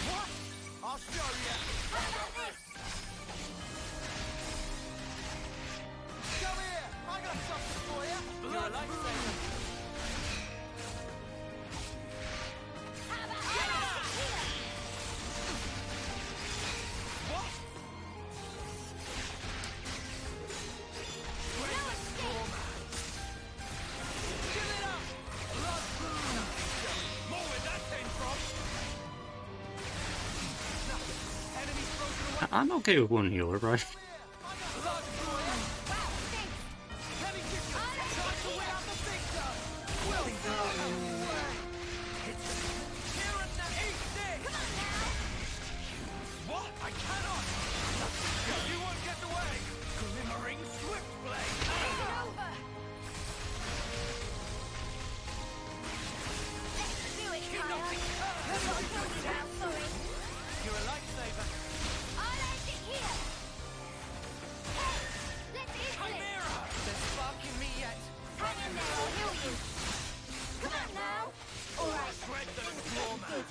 What? I'll show ya! Come here! I got something for ya! Blood boom! What? Give it up! Blood boom! More where that came from! Enemy's broken away! I'm okay with one healer, right? Blood boom! Heavy kick! Try to win out the big gun! Will It's here and now! Eat this! Come on now! What? I cannot! You won't get away! Glimmering swift blade! It's over. Let's do it, Keep Kyle. knocking! Sorry. You're a lifesaver! I'll end it here. Hey, let's hit it. Chimera! There's spark in me yet! Hang in there, I'll heal you. Come on now. All right. Shred the straw man!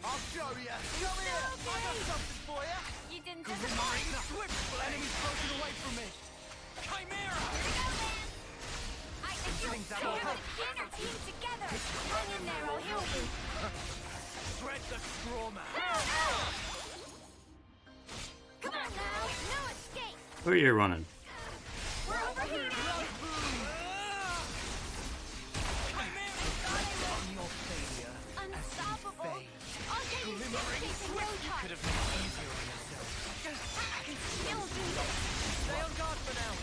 I'll show ya! Come here! I got something for ya! You didn't Glimmering disappoint. swift blade! Enemy's broken away from me! Chimera! I think you'll Things that keep will help. your team together. Hang in there, I'll heal you. Shred the straw man! Come on now. No escape. Where are you running? We're overheating. On your failure Unstoppable. fade. I'll get you Glimmering in no swift! You time. could have made it easier on yourself. I can still do this. Stay on guard for now.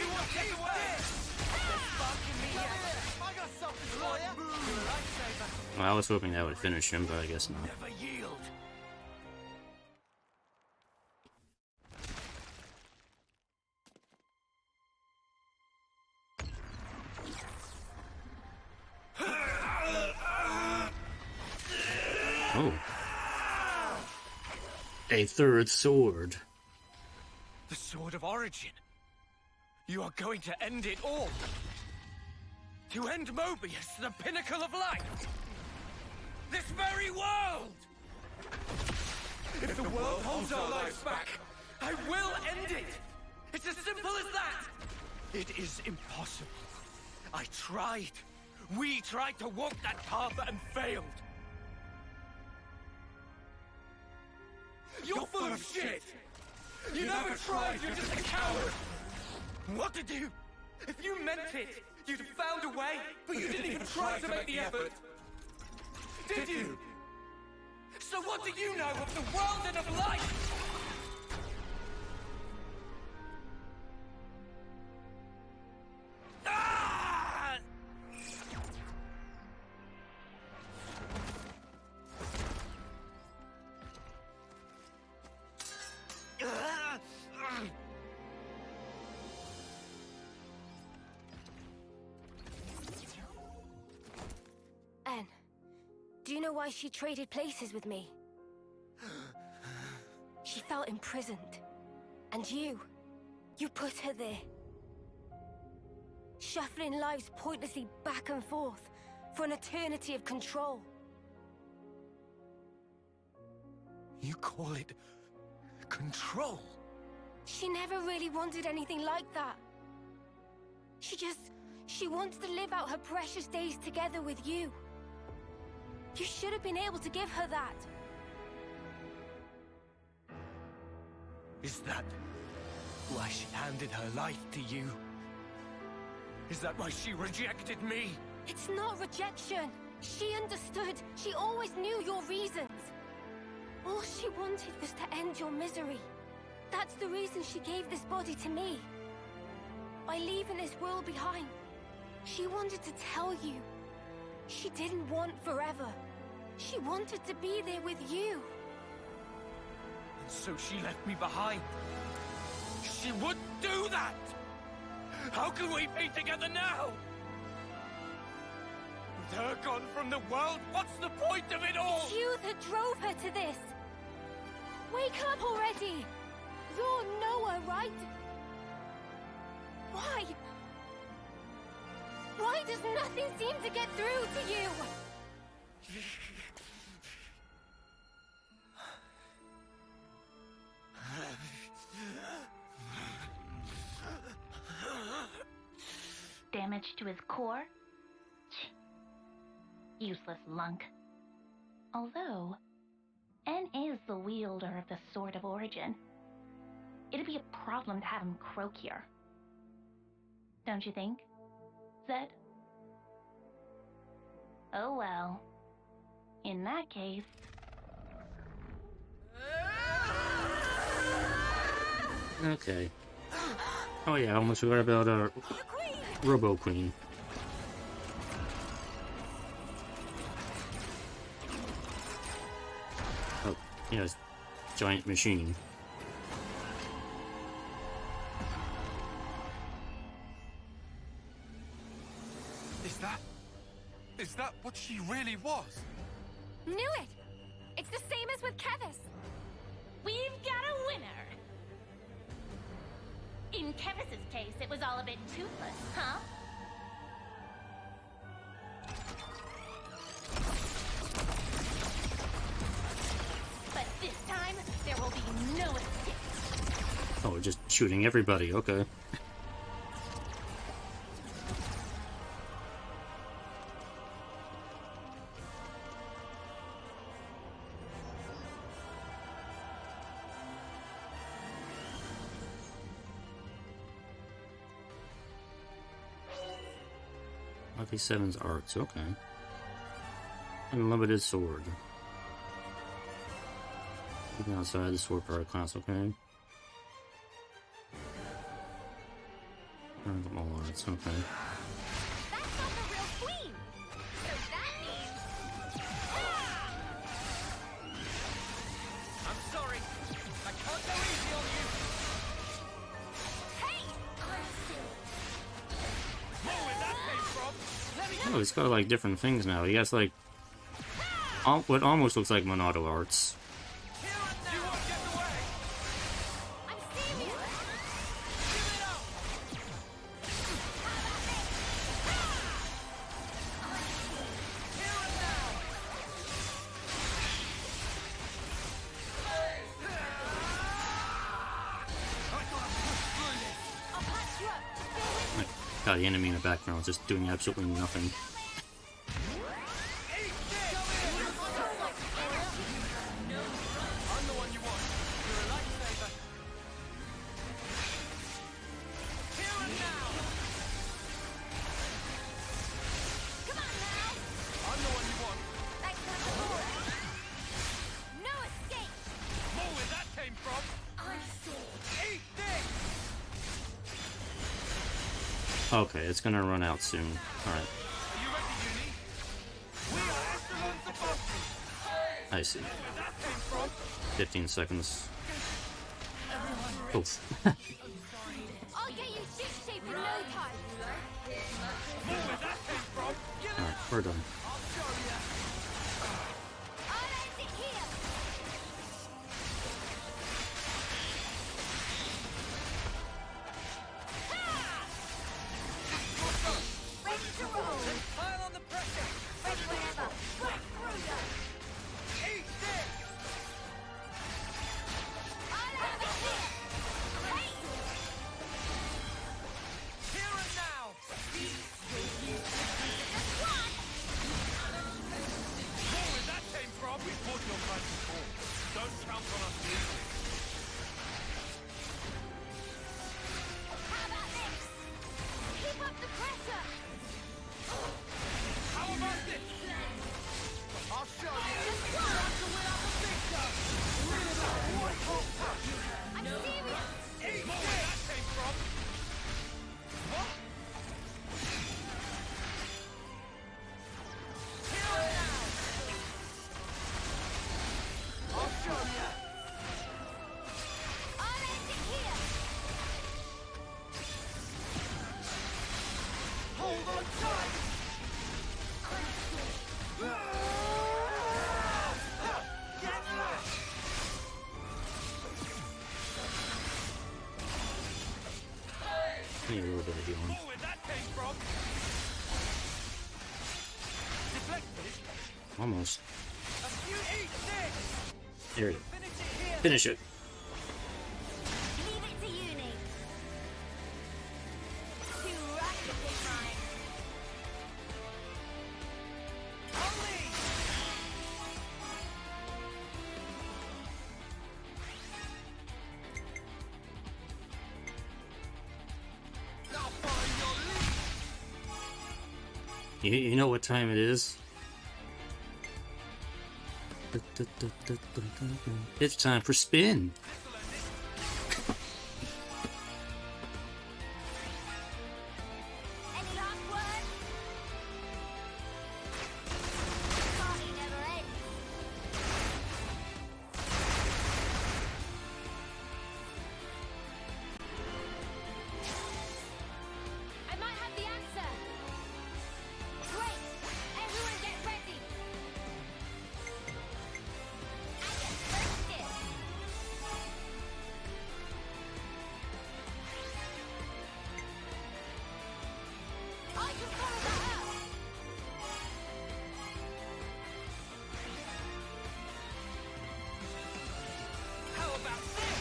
You won't get away! There's spark in me yet. I got something for you. You're a lifesaver. Well, I was hoping that would finish him, but I guess not. Never yield. Oh. A third sword. The Sword of Origin. You are going to end it all. To end Mobius, the pinnacle of life. This very world. If the world holds our lives back, I will end it. It's as simple as that. It is impossible. I tried. We tried to walk that path and failed. You're full of shit! You never tried, you're just a coward! What to do? If you meant it, you'd have found a way, but you didn't even try to make the effort! Did you? So what do you know of the world and of life? Ah! Anne, do you know why she traded places with me? She felt imprisoned. And you put her there. Shuffling lives pointlessly back and forth for an eternity of control. You call it control? She never really wanted anything like that. She wants to live out her precious days together with you. You should have been able to give her that. Is that why she handed her life to you? Is that why she rejected me? It's not rejection. She understood. She always knew your reasons. All she wanted was to end your misery. That's the reason she gave this body to me. By leaving this world behind, she wanted to tell you. She didn't want forever. She wanted to be there with you. And so she left me behind. She would do that! How can we be together now? With her gone from the world, what's the point of it all? It's you that drove her to this. Wake up already! You're Noah, right? Why? Why does nothing seem to get through to you? Damage to his core? Useless lunk. Although, N is the wielder of the Sword of Origin. It'd be a problem to have him croak here. Don't you think, Zed? Oh well. In that case... Okay. Oh yeah, I almost forgot about Robo Queen. Oh, yes, giant machine. Is that what she really was? Knew it! It's the same as with Kevis. We've got a winner! In Kevis's case, it was all a bit toothless, huh? But this time, there will be no escape. Oh, just shooting everybody, okay. Lucky 7's arts, okay. Unlimited sword. Even outside the sword power class, okay. All arts, okay. That's not the real queen! So that means... Oh, he's got like different things now. He has like what almost looks like Monado arts. Got the enemy in the background just doing absolutely nothing. Okay, it's gonna run out soon. Alright. I see. 15 seconds. Oof. I'll get you ship-shape in no time. Alright, we're done. Need a little bit of healing. Almost. There it is. Finish it. Leave it to uni. Too rapidly mine. You know what time it is? It's time for spin. Any last words? Party never ends. I might have the answer. Great! Everyone get ready! And get first I can follow that up! How about this?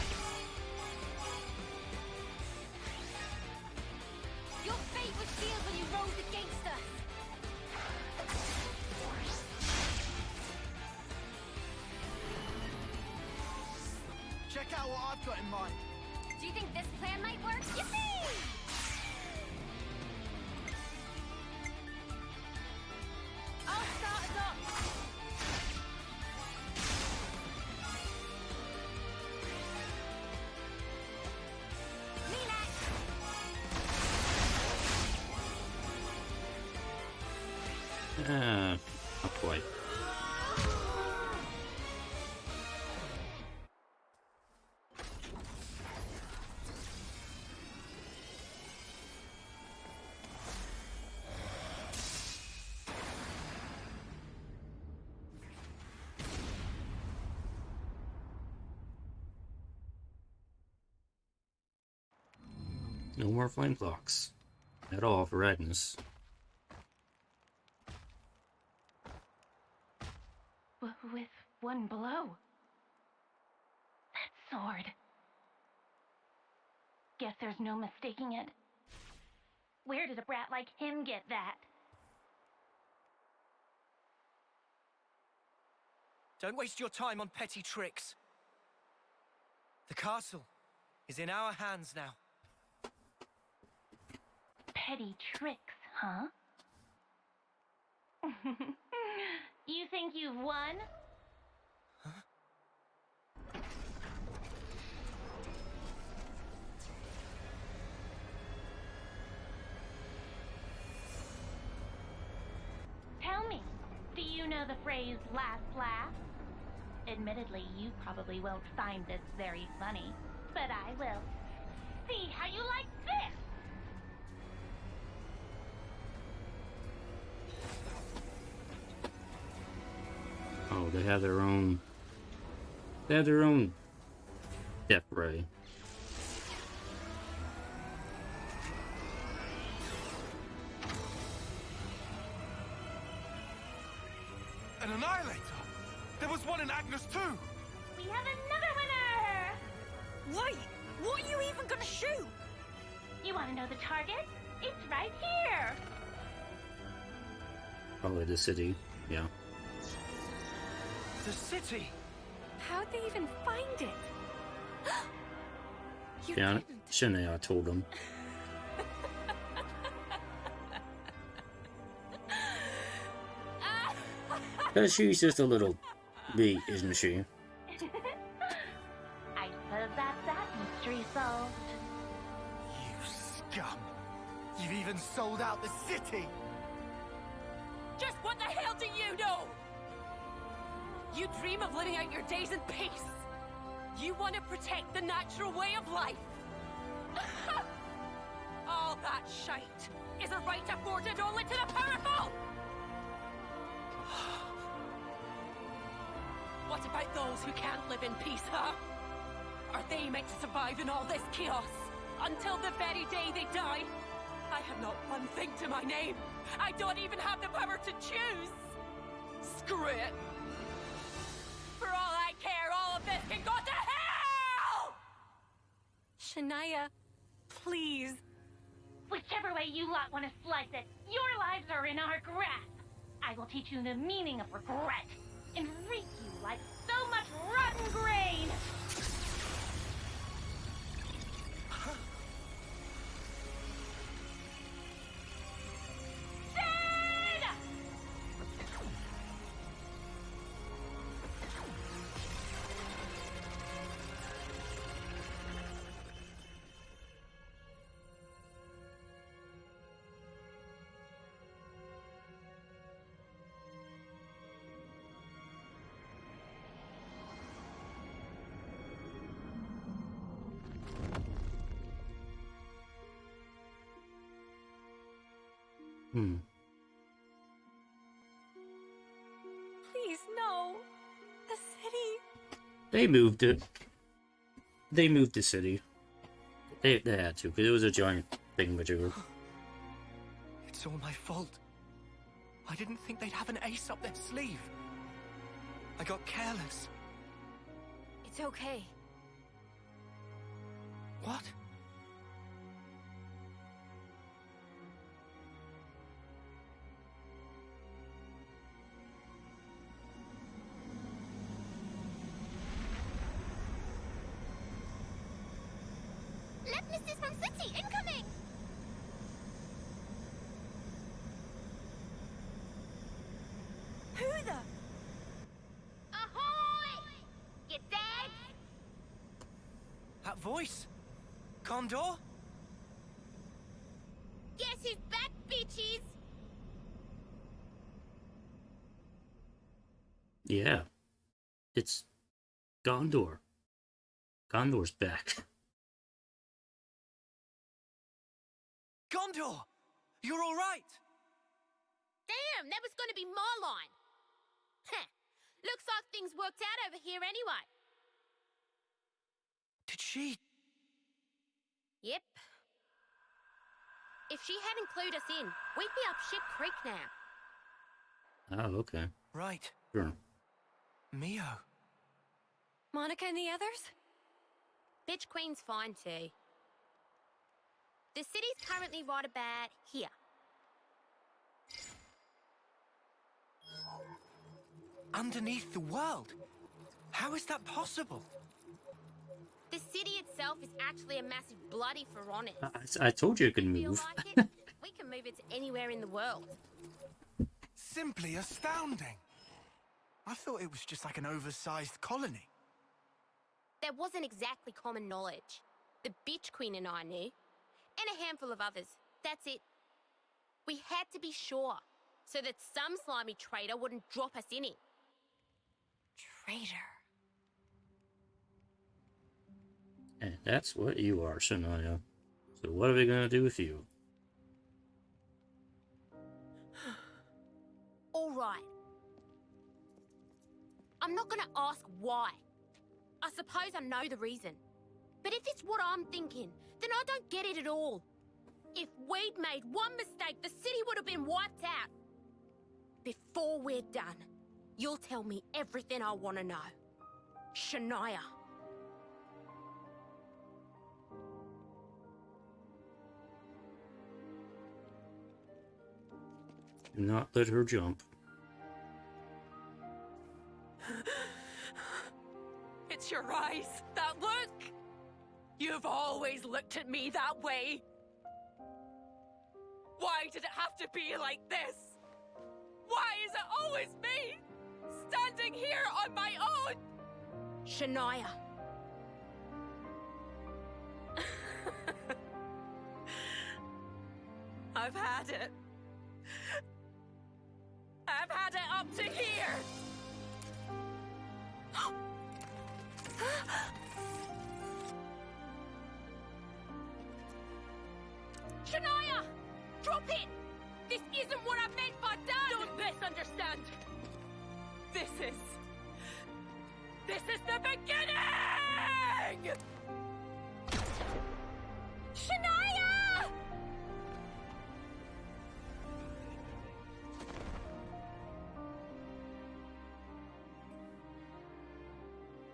Your fate was sealed when you rose against us! Check out what I've got in mind. Do you think this plan might work? Yippee! I'll start us off! Me next! Not quite. No more flame clocks. At all for Agnes. With one blow. That sword. Guess there's no mistaking it. Where did a brat like him get that? Don't waste your time on petty tricks. The castle is in our hands now. Petty tricks, huh? You think you've won? Tell me, do you know the phrase last laugh? Admittedly, you probably won't find this very funny, but I will. See how you like this! Oh, they have their own... They have their own death ray. An Annihilator! There was one in Agnes too! We have another winner! Wait! What are you even gonna shoot? You want to know the target? It's right here! Probably the city, yeah. The city! How'd they even find it? You Yeah, didn't. Shanae, I told him. Because she's just a little bee, isn't she? I suppose that's that mystery solved. You scum! You've even sold out the city! Just what the hell do you know? You dream of living out your days in peace. You want to protect the natural way of life. All that shite is a right afforded only to the powerful. What about those who can't live in peace, huh? Are they meant to survive in all this chaos until the very day they die? I have not one thing to my name. I don't even have the power to choose. Screw it. For all I care, all of this can go to hell! Shania, please. Whichever way you lot want to slice it, your lives are in our grasp. I will teach you the meaning of regret and reap you like so much rotten grain. Please, no. The city. They moved it. They moved the city. They had to, because it was a giant thing major. It's all my fault. I didn't think they'd have an ace up their sleeve. I got careless. It's okay. What? Left Mrs. from City, incoming! Who the? Ahoy! You dead? That voice? Condor? Guess who's back, bitches? Yeah. It's Gondor. Gondor's back. Gondor! You're all right! Damn, that was gonna be my line. Heh. Looks like things worked out over here anyway. Did she... Yep. If she hadn't clued us in, we'd be up Ship Creek now. Oh, okay. Right. Sure. Mio. Monica and the others? Bitch Queen's fine too. The city's currently right about here. Underneath the world? How is that possible? The city itself is actually a massive bloody Pharaonis. I told you it could Feel move. like it? We can move it to anywhere in the world. Simply astounding. I thought it was just like an oversized colony. That wasn't exactly common knowledge. The Bitch Queen and I knew. And a handful of others. That's it. We had to be sure, so that some slimy traitor wouldn't drop us in it. Traitor. And that's what you are, Shania. So what are we gonna do with you? All right. I'm not gonna ask why. I suppose I know the reason. But if it's what I'm thinking, then I don't get it at all. If we'd made one mistake, the city would have been wiped out. Before we're done, you'll tell me everything I want to know. Shania. Do not let her jump. It's your eyes, that look! You've always looked at me that way. Why did it have to be like this? Why is it always me, standing here on my own? Shania. I've had it. I've had it up to here. Shania! Drop it! This isn't what I meant by done! Don't misunderstand. This is the beginning! Shania!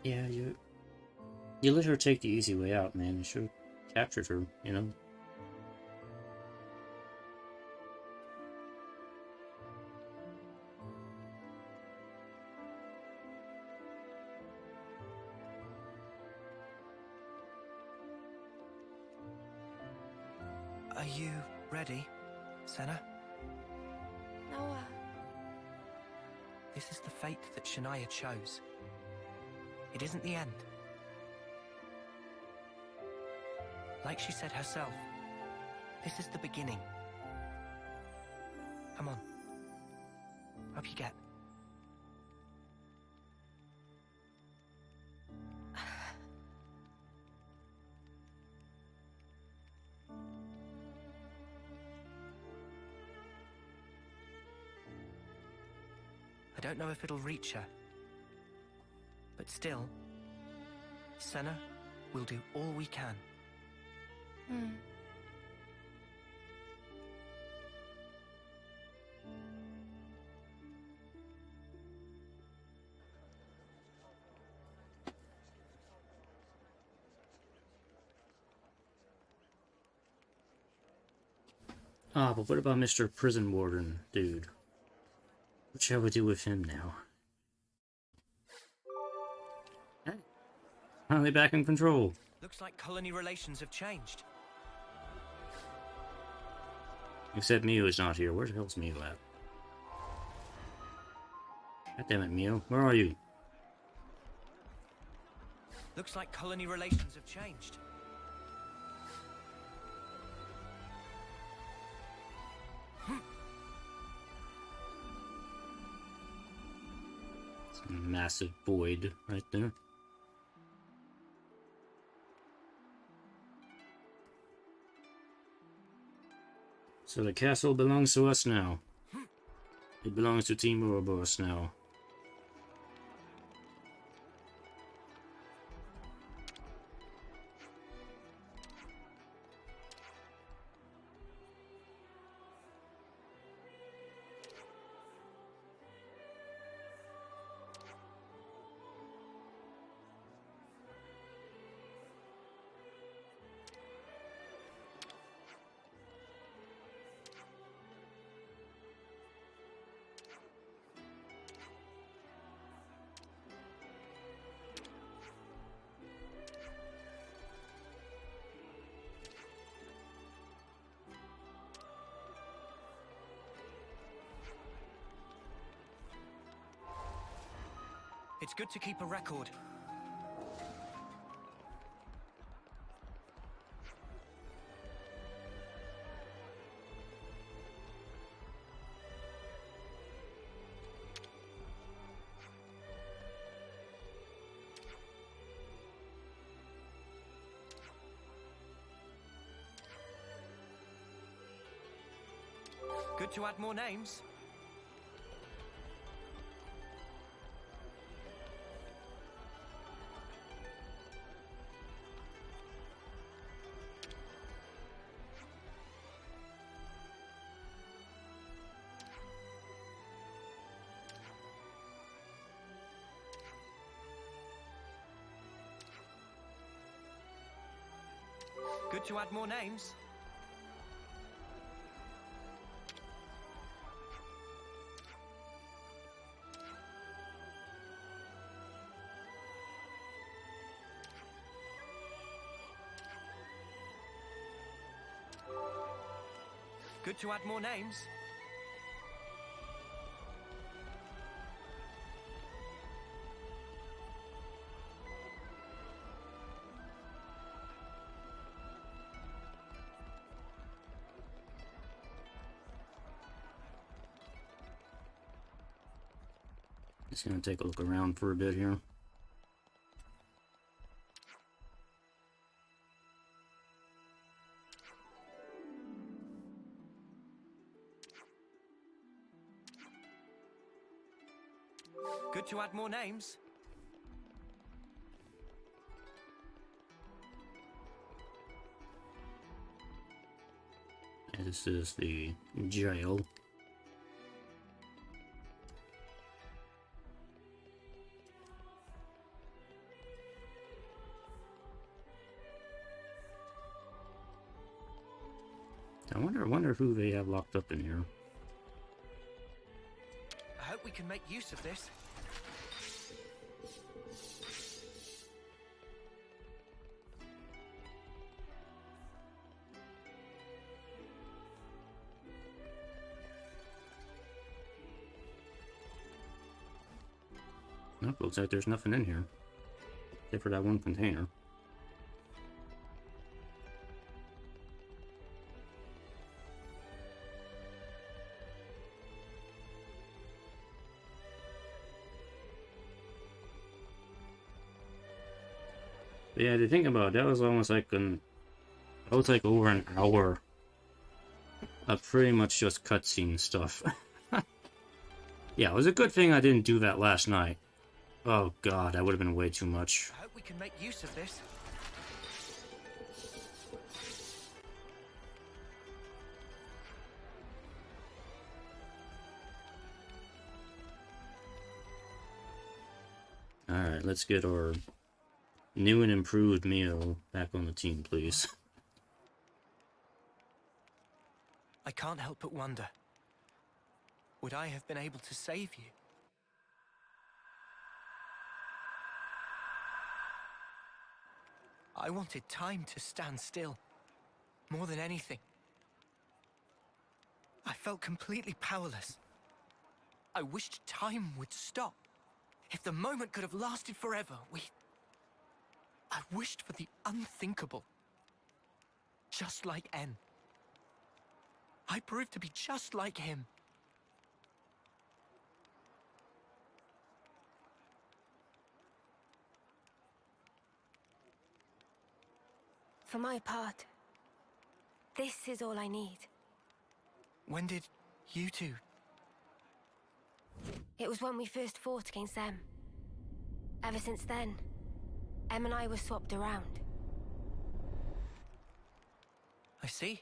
Yeah, you let her take the easy way out, man. You should have captured her, you know? Are you ready, Senna? Noah. This is the fate that Shania chose. It isn't the end. Like she said herself, this is the beginning. Come on. Up you get. I don't know if it'll reach her. But still, Senna will do all we can. Ah, but what about Mr. Prison Warden, dude? What shall we do with him now? Finally back in control. Looks like colony relations have changed. Except Mio is not here. Where the hell's Mio at? God damn it, Mio. Where are you? Looks like colony relations have changed. It's a massive void right there. So the castle belongs to us now. It belongs to Team Ouroboros now. It's good to keep a record. Good to add more names. Good to add more names. Good to add more names. Just gonna take a look around for a bit here. Good to add more names. And this is the jail. I wonder who they have locked up in here. I hope we can make use of this. Nope, looks like there's nothing in here. Except for that one container. But yeah, to think about it, that was almost like that was like over an hour of pretty much just cutscene stuff. Yeah, it was a good thing I didn't do that last night. Oh god, that would have been way too much. I hope we can make use of this. Alright, let's get our new and improved Mio back on the team, please. I can't help but wonder. Would I have been able to save you? I wanted time to stand still, more than anything. I felt completely powerless. I wished time would stop. If the moment could have lasted forever, I wished for the unthinkable. Just like En. I proved to be just like him. For my part, this is all I need. When did you two? It was when we first fought against them. Ever since then, Em and I were swapped around. I see.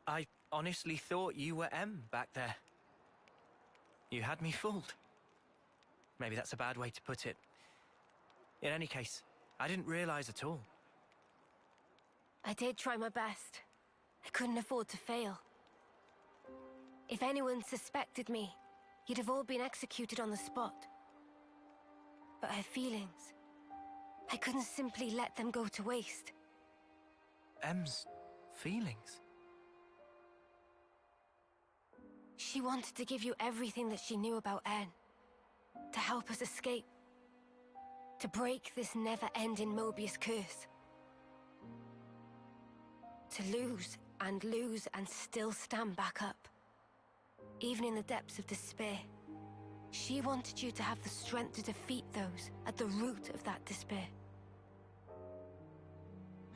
I honestly thought you were Em back there. You had me fooled. Maybe that's a bad way to put it. In any case, I didn't realize at all. I did try my best. I couldn't afford to fail. If anyone suspected me, you'd have all been executed on the spot. But her feelings, I couldn't simply let them go to waste. Em's feelings? She wanted to give you everything that she knew about En. to help us escape. To break this never-ending Mobius curse. To lose and still stand back up. Even in the depths of despair. She wanted you to have the strength to defeat those at the root of that despair.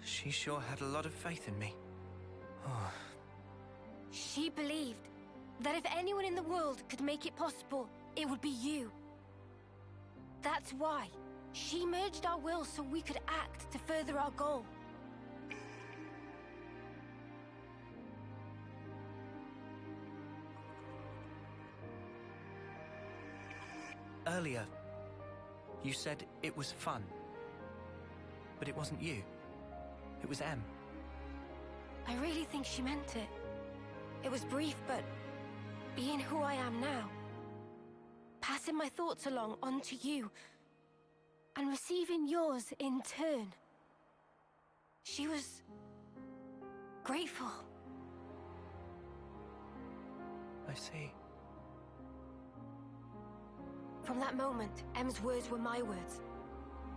She sure had a lot of faith in me. Oh. She believed that if anyone in the world could make it possible, it would be you. That's why she merged our wills so we could act to further our goal. Earlier, you said it was fun. But it wasn't you. It was Em. I really think she meant it. It was brief, but being who I am now, passing my thoughts along onto you, and receiving yours in turn. She was grateful. I see. From that moment, Em's words were my words,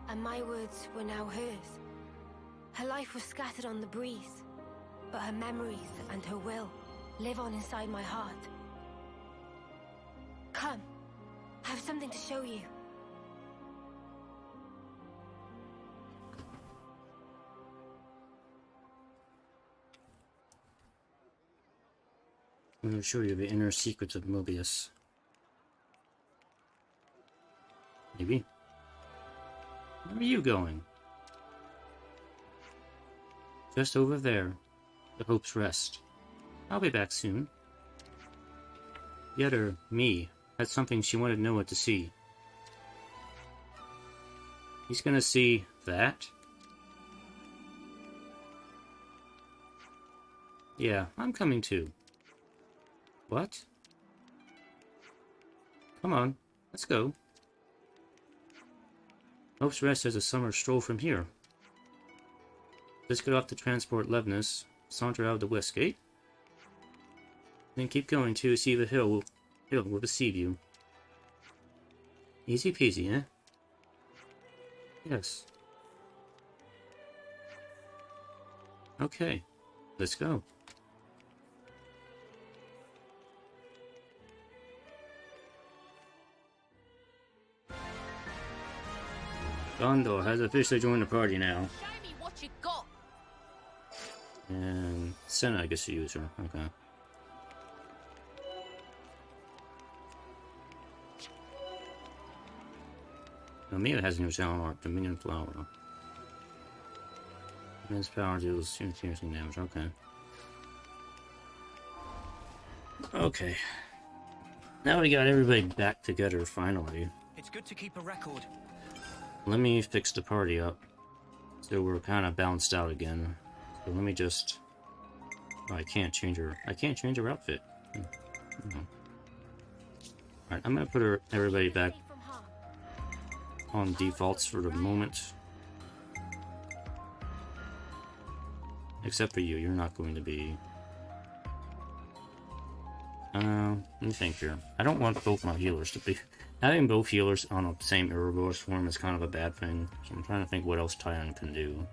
and my words were now hers. Her life was scattered on the breeze, but her memories and her will live on inside my heart. Come, I have something to show you. I'm going to show you the inner secrets of Mobius. Maybe. Where are you going? Just over there. The Hope's Rest. I'll be back soon. The other, me, had something she wanted Noah to see. He's gonna see that? Yeah, I'm coming too. What? Come on, let's go. Hope's Rest has a summer stroll from here. Let's get off the transport Levnus, saunter out of the west gate, then keep going to see the hill with a sea view. Easy peasy, eh? Yes. Okay, let's go. Gondor has officially joined the party now. Show me what you got. And Senna gets to use her. Okay. Now Mia has new sound art, Dominion Flower. Immense power deals piercing damage. Okay. Okay. Now we got everybody back together finally. It's good to keep a record. Let me fix the party up. So we're kind of balanced out again. So let me just... Oh, I can't change her outfit. Alright, I'm gonna put everybody back on defaults for the moment. Except for you, you're not going to be... let me think here. I don't want both my healers to be... Having both healers on the same Ouroboros form is kind of a bad thing, so I'm trying to think what else Tyon can do.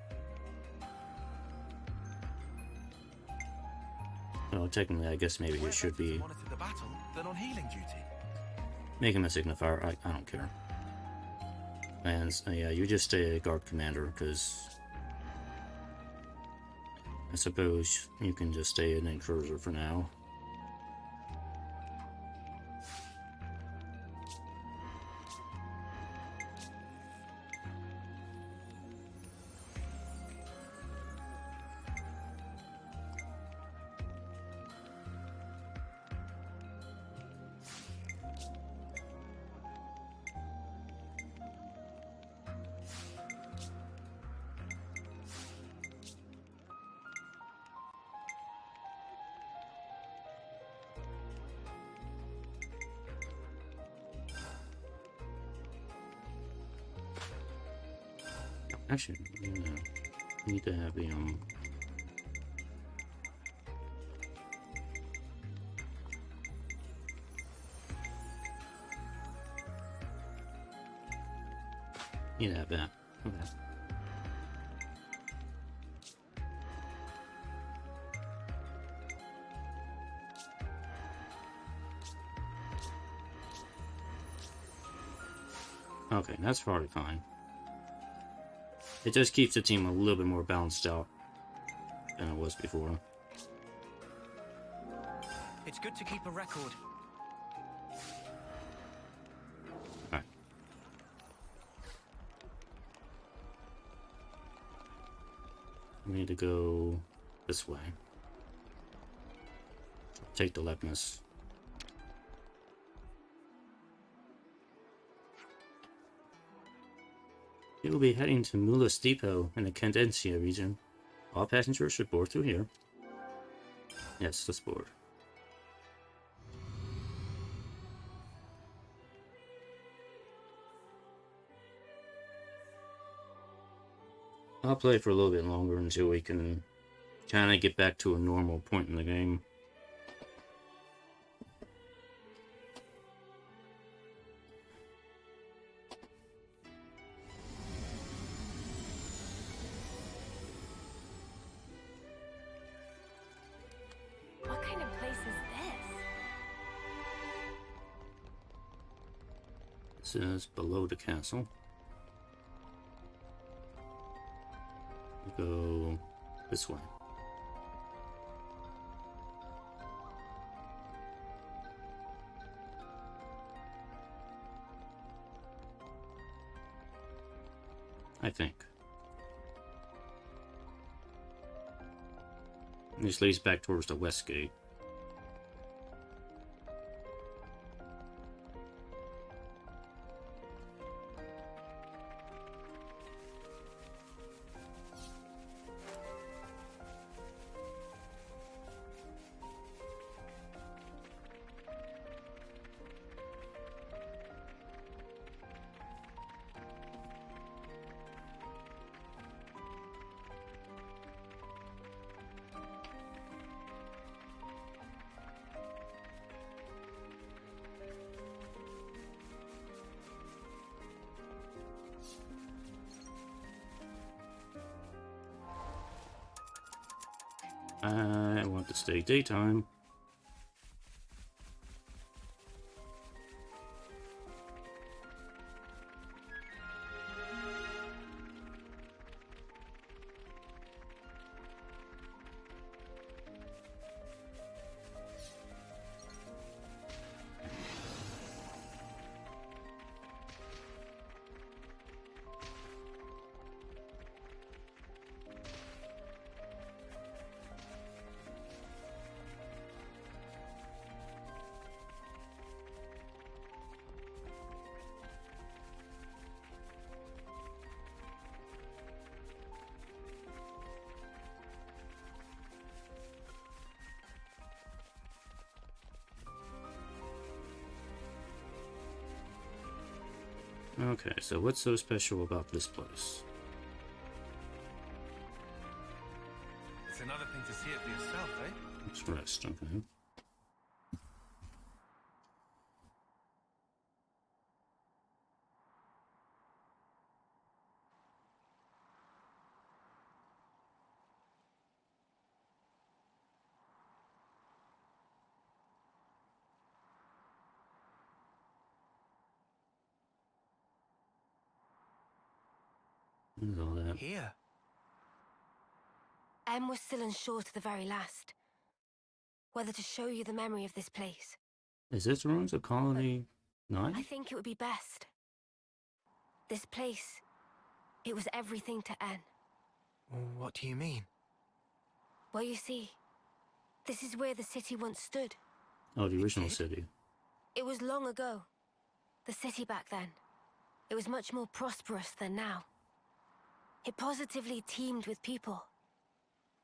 Well, technically, I guess maybe it should be... the battle than on healing duty. Make him a signifier, I don't care. And yeah, you just stay a guard commander, because... I suppose you can just stay an encourager for now. Actually, need to have the Need that back. Okay. Okay, that's probably fine. It just keeps the team a little bit more balanced out than it was before. It's good to keep a record. Alright. We need to go this way. Take the Lepnis. We will be heading to Mulas Depot in the Candencia region. All passengers should board through here. Yes, let's board. I'll play for a little bit longer until we can kind of get back to a normal point in the game. What kind of place is this? This is below the castle. Go this way. I think. This leads back towards the west gate. I want to stay daytime. Okay, so what's so special about this place? It's another thing to see it for yourself, eh? Let's rest, okay. What is all that? Here. Em was still unsure to the very last whether to show you the memory of this place. Is this ruins of Colony 9? I think it would be best. This place, it was everything to En. What do you mean? Well, you see, this is where the city once stood. Oh, the original city. It was long ago. The city back then. It was much more prosperous than now. It positively teemed with people.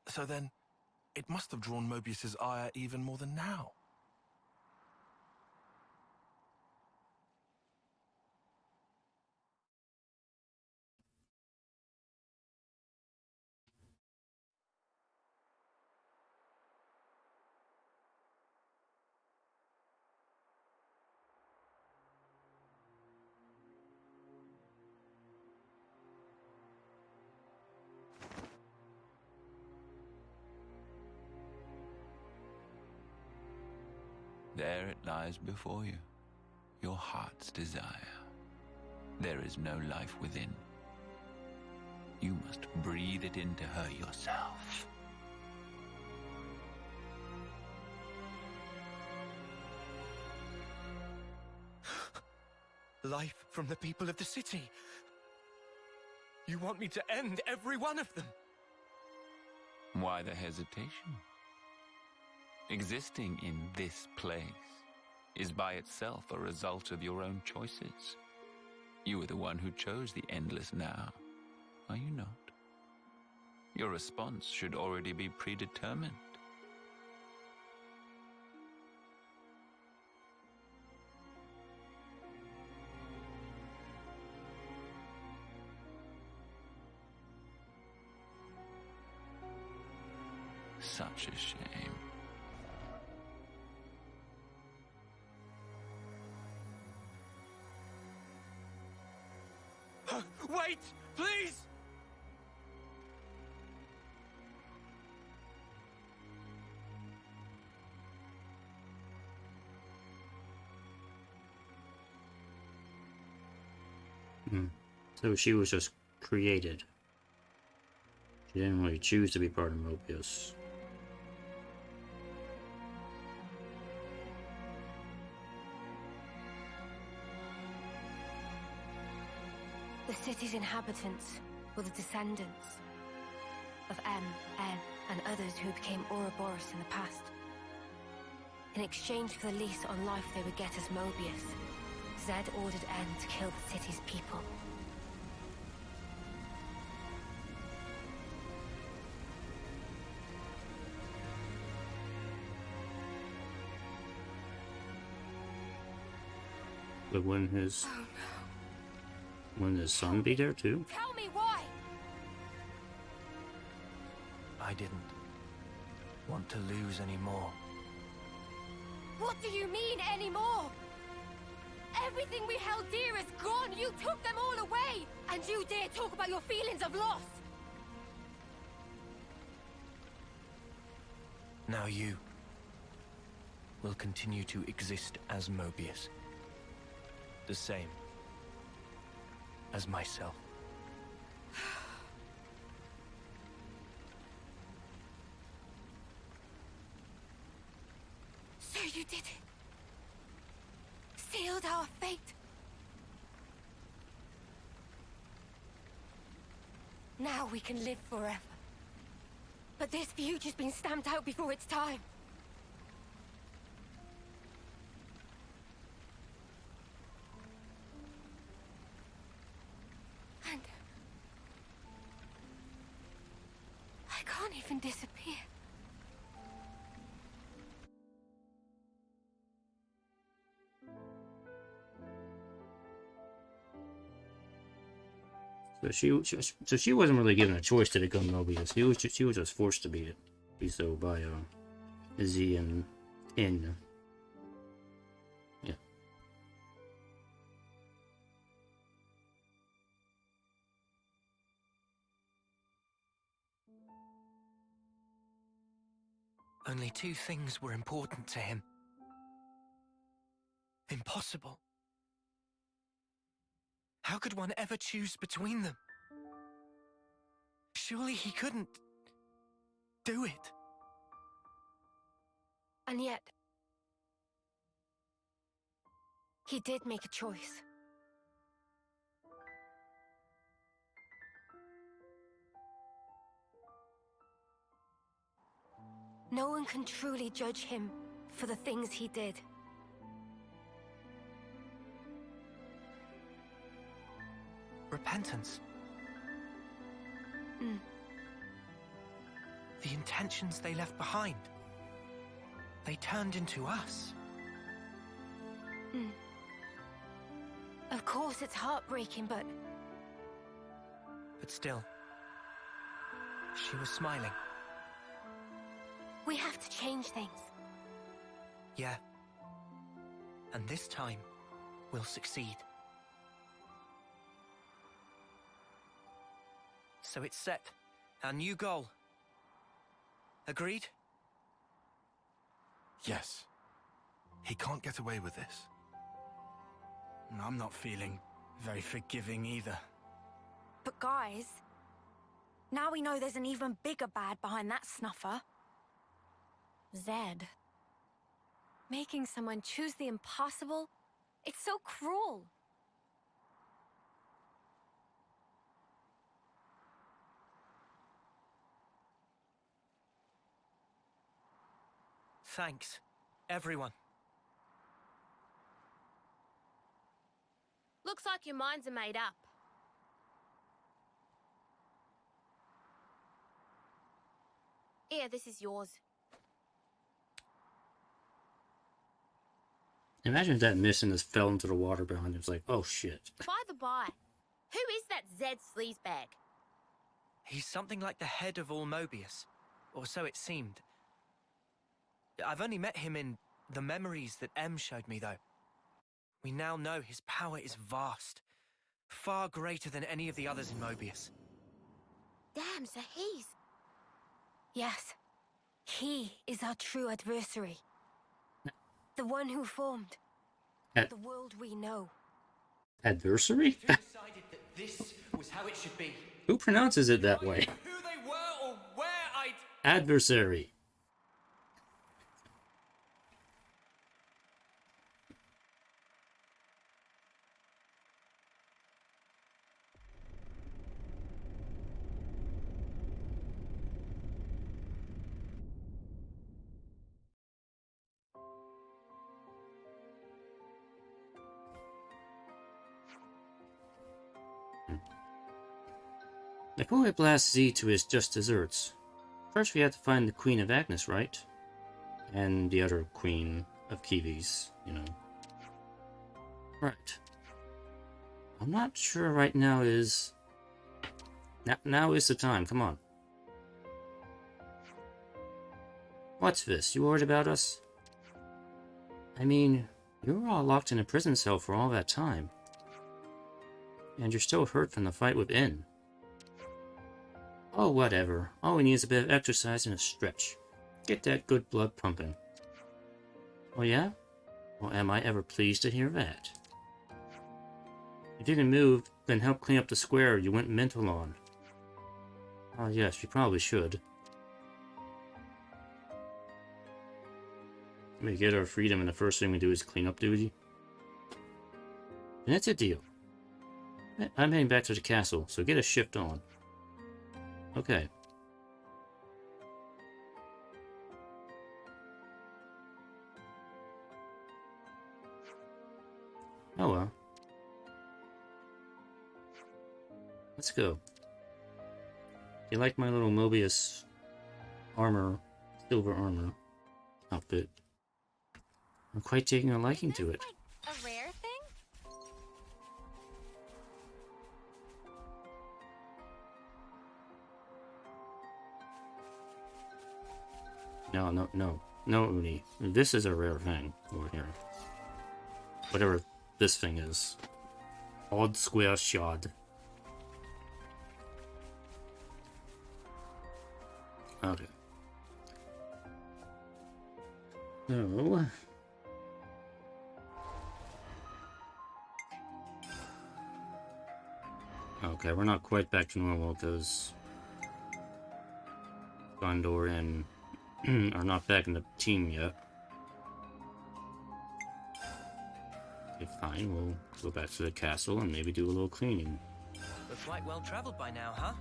So then, it must have drawn Mobius's ire even more than now. There it lies before you, your heart's desire. There is no life within. You must breathe it into her yourself. Life from the people of the city. You want me to end every one of them? Why the hesitation? Existing in this place is by itself a result of your own choices. You are the one who chose the endless now, are you not? Your response should already be predetermined. Such a shame. Wait, please! So she was just created. She didn't really choose to be part of Mobius. The city's inhabitants were the descendants of M, N, and others who became Ouroboros in the past. In exchange for the lease on life they would get as Mobius, Zed ordered N to kill the city's people. But wouldn't his son be there too? Tell me why! I didn't want to lose any more. What do you mean, anymore? Everything we held dear is gone! You took them all away! And you dare talk about your feelings of loss! Now you will continue to exist as Mobius. The same as myself. So you did it. Sealed our fate. Now we can live forever. But this future's been stamped out before its time. And I can't even disappear. So she wasn't really given a choice to become Mobius. She was just forced to be it. So by Z and N. Yeah. Only two things were important to him. Impossible. How could one ever choose between them? Surely he couldn't do it. And yet, he did make a choice. No one can truly judge him for the things he did. Repentance. The intentions they left behind. They turned into us. Of course it's heartbreaking, but still, she was smiling. we have to change things. Yeah. And this time, we'll succeed. So it's set. Our new goal. Agreed? Yes. He can't get away with this. I'm not feeling very forgiving either. But guys, now we know there's an even bigger bad behind that snuffer. Zed. Making someone choose the impossible? It's so cruel. Thanks, everyone. Looks like your minds are made up. Here, this is yours. Imagine if that mission just fell into the water behind him. It's like, oh shit. By the by, who is that Zed sleazebag? He's something like the head of all Mobius, or so it seemed. I've only met him in the memories that M showed me, though. We now know his power is vast, far greater than any of the others in Mobius. Damn, so he's... Yes, he is our true adversary. The one who formed the world we know. Adversary? Who decided that this was how it should be? Who pronounces it that way? Who they were or where I'd... Adversary. The Poet blasts Z to his just desserts. First we have to find the Queen of Agnes, right? And the other Queen of Kiwis, you know. Right. I'm not sure right now is... Now is the time, come on. What's this? You worried about us? I mean, you were all locked in a prison cell for all that time. And you're still hurt from the fight with N. Oh, whatever. All we need is a bit of exercise and a stretch. Get that good blood pumping. Oh yeah? Well, am I ever pleased to hear that. If you can move, then help clean up the square you went mental on. Oh yes, you probably should. We get our freedom and the first thing we do is clean up duty. And that's a deal. I'm heading back to the castle, so get a shift on. Okay. Oh well. Let's go. You like my little Mobius armor, silver armor outfit? I'm quite taking a liking to it. Like a rare thing? No, Uni. This is a rare thing over here. Whatever this thing is. Odd square shard. Okay. So... Okay, we're not quite back to normal because Gondor and are not back in the team yet. Okay, fine, we'll go back to the castle and maybe do a little cleaning. We're quite well traveled by now, huh?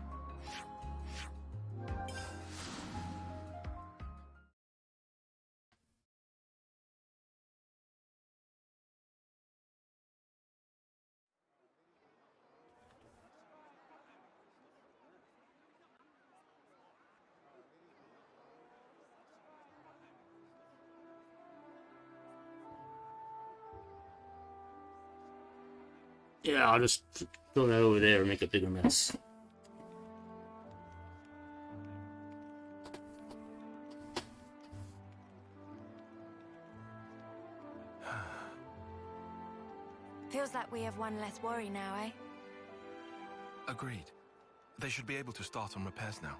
Yeah, I'll just throw that over there and make a bigger mess. Feels like we have one less worry now, eh? Agreed. They should be able to start on repairs now.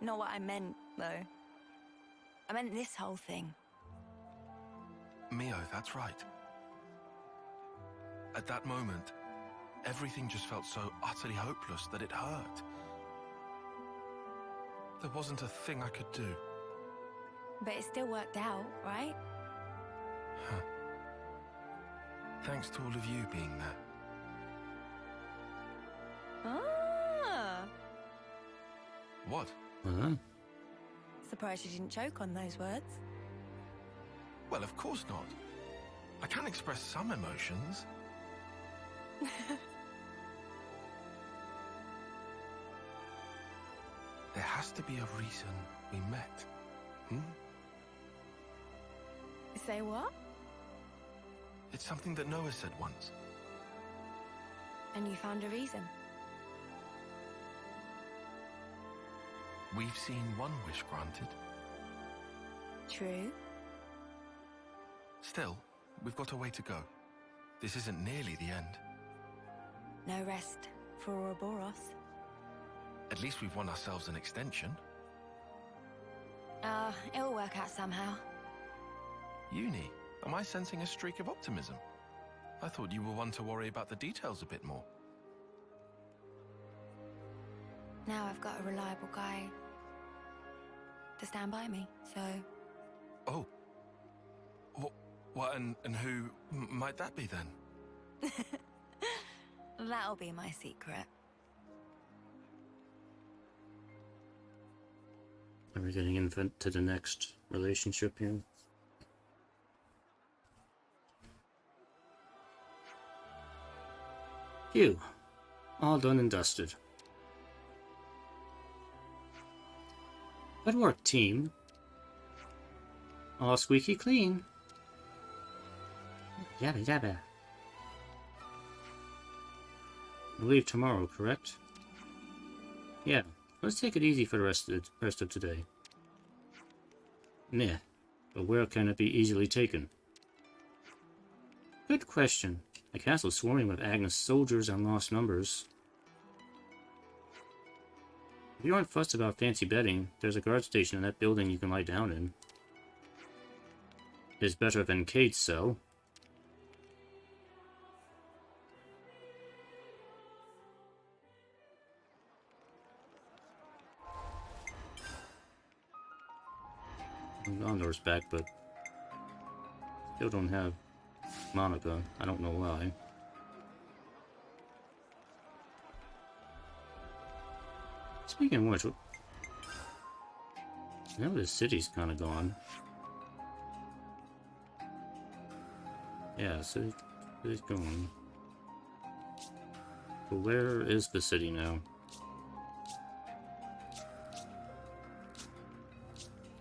Not what I meant, though. I meant this whole thing. Mio, that's right. At that moment, everything just felt so utterly hopeless that it hurt. There wasn't a thing I could do. But it still worked out, right? Huh. Thanks to all of you being there. Ah! What? Surprised you didn't choke on those words. Well, of course not. I can express some emotions. There has to be a reason we met. Say what? It's something that Noah said once. And you found a reason. We've seen one wish granted. True. Still, we've got a way to go. This isn't nearly the end. No rest for Ouroboros. At least we've won ourselves an extension. It'll work out somehow. Uni, am I sensing a streak of optimism? I thought you were one to worry about the details a bit more. Now I've got a reliable guy to stand by me, so... Oh. What, and who might that be then? That'll be my secret. Are we getting into the next relationship here? Phew. All done and dusted. Good work, team. All squeaky clean. Yabba yabba. We leave tomorrow, correct? Yeah. Let's take it easy for the rest of today. Meh. But where can it be easily taken? Good question. A castle swarming with Agnes soldiers and lost numbers. If you aren't fussed about fancy bedding, there's a guard station in that building you can lie down in. It's better than Kate's cell. Gondor's back, but still don't have Monica. I don't know why. Speaking of which, now the city's kind of gone. Yeah, city's gone. But where is the city now?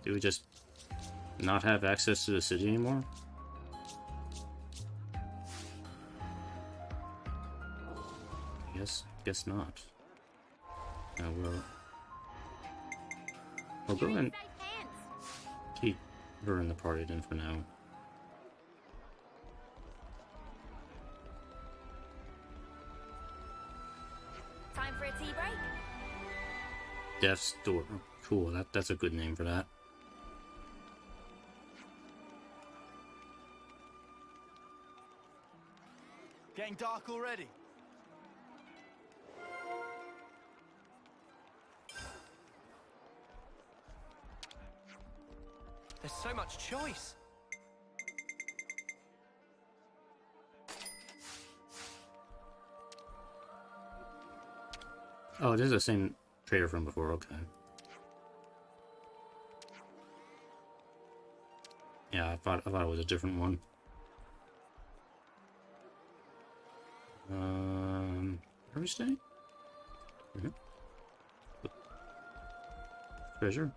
Do we just not have access to the city anymore? Guess not. Now we'll go and keep her in the party then for now. Time for a tea break? Death's Door. Cool, that's a good name for that. Getting dark already. There's so much choice. Oh, this is the same trader from before, okay. Yeah, I thought it was a different one. Where are we staying? Treasure?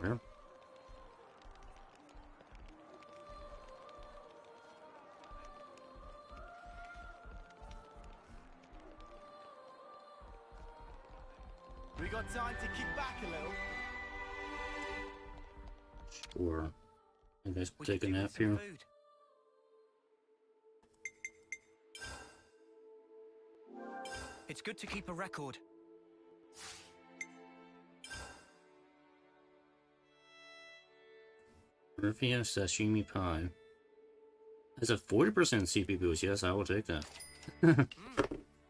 Where? We got time to kick back a little. Sure. You guys take a nap here? It's good to keep a record. Murphy sashimi pie. It's a 40% CP boost. Yes, I will take that.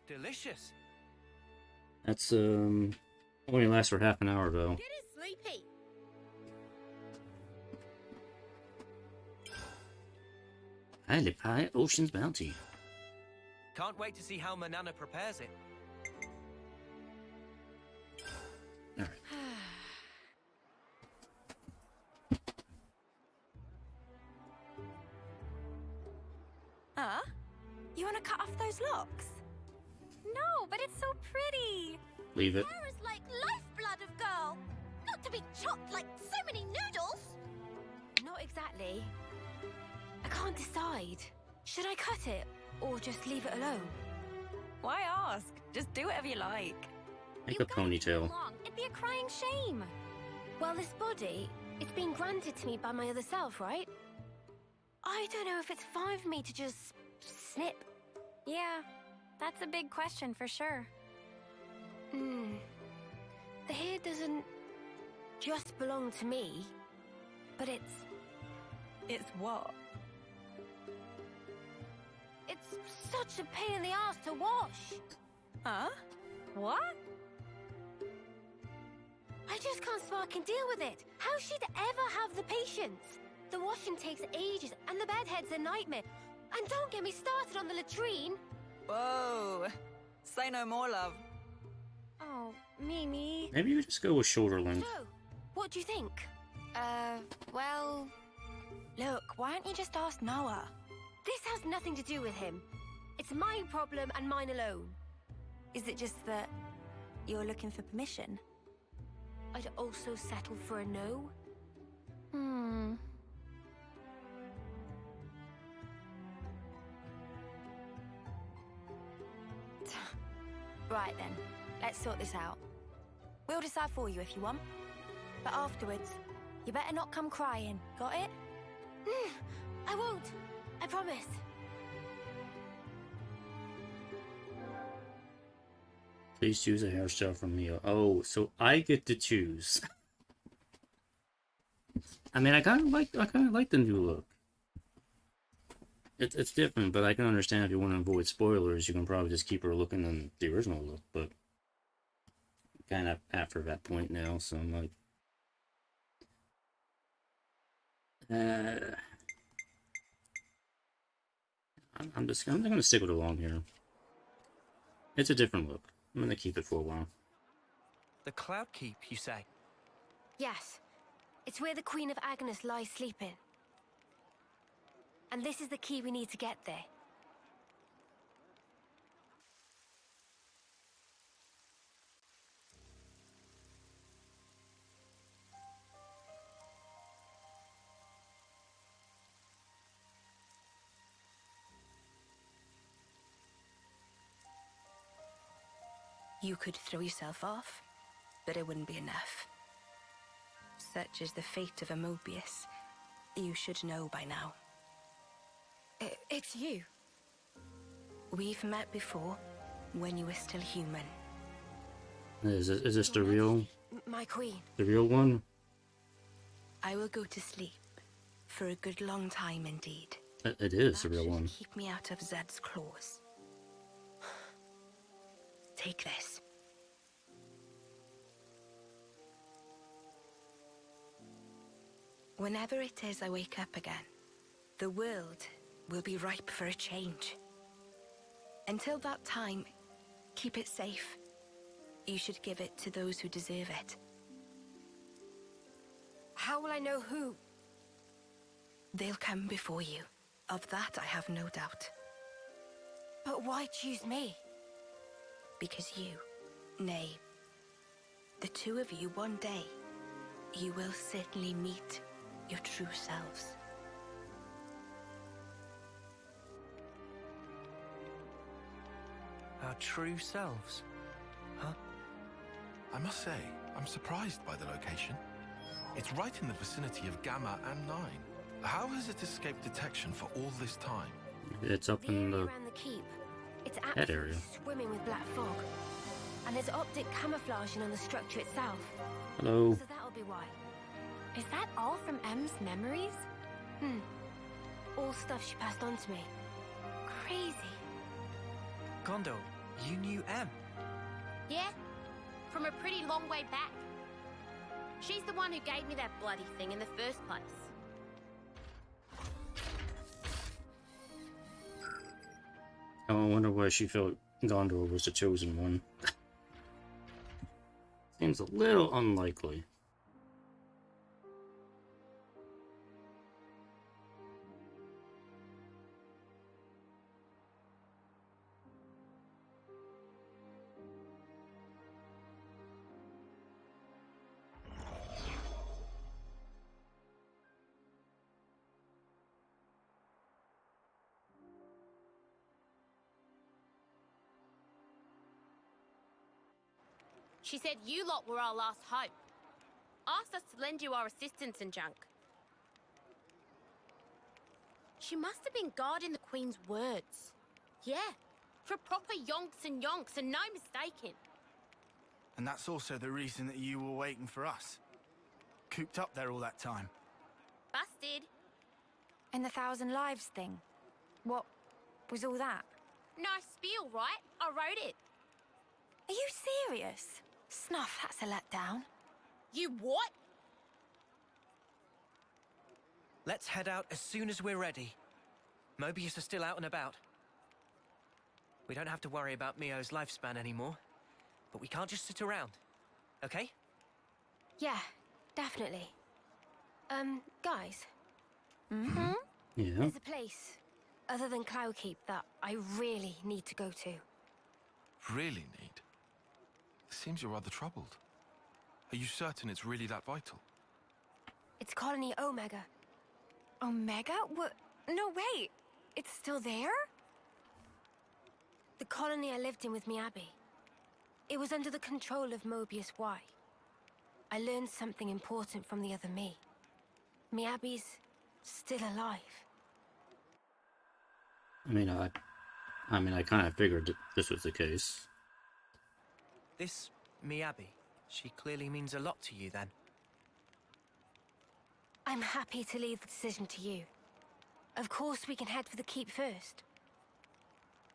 Delicious. That's only lasts for half an hour though. Get it sleepy. I live high Ocean's Bounty. Can't wait to see how Manana prepares it. Alright. You want to cut off those locks? No, but it's so pretty. Leave it. Hair is like lifeblood of girl. Not to be chopped like so many noodles. Not exactly. I can't decide. Should I cut it or just leave it alone? Why ask? Just do whatever you like. Make a ponytail. It'd be a crying shame. Well, this body, it's been granted to me by my other self, right? I don't know if it's fine for me to just snip. Yeah, that's a big question for sure. The hair doesn't just belong to me, but it's... It's what? It's such a pain in the ass to wash. Huh? What? I just can't spark and deal with it. How she'd ever have the patience? The washing takes ages, and the bedhead's a nightmare. And don't get me started on the latrine. Whoa. Say no more, love. Oh, Mimi. Maybe you just go with shoulder length. So, what do you think? Well... Look, why don't you just ask Noah? This has nothing to do with him. It's my problem and mine alone. Is it just that you're looking for permission? I'd also settle for a no. Right then, let's sort this out. We'll decide for you if you want. But afterwards, you better not come crying, got it? I won't. I promise. Please choose a hairstyle from me. Oh, so I get to choose. I mean, I kind of like the new look. It's different, but I can understand if you want to avoid spoilers, you can probably just keep her looking in the original look. But kind of after that point now, so I'm like, I'm gonna stick with it along here. It's a different look. I'm gonna keep it for a while. The Cloud Keep, you say? Yes. It's where the Queen of Agnes lies sleeping. And this is the key we need to get there. You could throw yourself off, but it wouldn't be enough. Such is the fate of a Mobius. You should know by now. It's you. We've met before, when you were still human. Is this the real? My queen. The real one? I will go to sleep for a good long time indeed. It is the real one. Keep me out of Zed's claws. Take this. Whenever it is I wake up again, the world will be ripe for a change. Until that time, keep it safe. You should give it to those who deserve it. How will I know who? They'll come before you. Of that I have no doubt. But why choose me? Because you, nay, the two of you one day, you will certainly meet your true selves. Our true selves? Huh? I must say, I'm surprised by the location. It's right in the vicinity of Gamma and 9. How has it escaped detection for all this time? It's up in the around the keep. It's that absolutely area. swimming with black fog. And there's optic camouflaging on the structure itself. Hello. So that'll be why. Is that all from M's memories? All stuff she passed on to me. Crazy. Gondor, you knew Em? Yeah, from a pretty long way back. She's the one who gave me that bloody thing in the first place. I wonder why she felt Gondor was the chosen one. Seems a little unlikely. She said you lot were our last hope. Asked us to lend you our assistance and junk. She must have been guarding the Queen's words. Yeah, for proper yonks and no mistaking. And that's also the reason that you were waiting for us. Cooped up there all that time. Busted. And the 1,000 lives thing. What was all that? Nice spiel, right? I wrote it. Are you serious? Snuff, that's a letdown. You what? Let's head out as soon as we're ready. Mobius is still out and about. We don't have to worry about Mio's lifespan anymore. But we can't just sit around, okay? Yeah, definitely. Guys. Mm-hmm. Yeah. There's a place, other than Cloudkeep, that I really need to go to. Really need? Seems you're rather troubled. Are you certain it's really that vital? It's Colony Omega. Omega? What? No, wait. It's still there? The colony I lived in with Miyabi. It was under the control of Mobius Y. I learned something important from the other me. Miyabi's still alive. I mean, I kind of figured that this was the case. This Miyabi, she clearly means a lot to you then. I'm happy to leave the decision to you. Of course we can head for the keep first.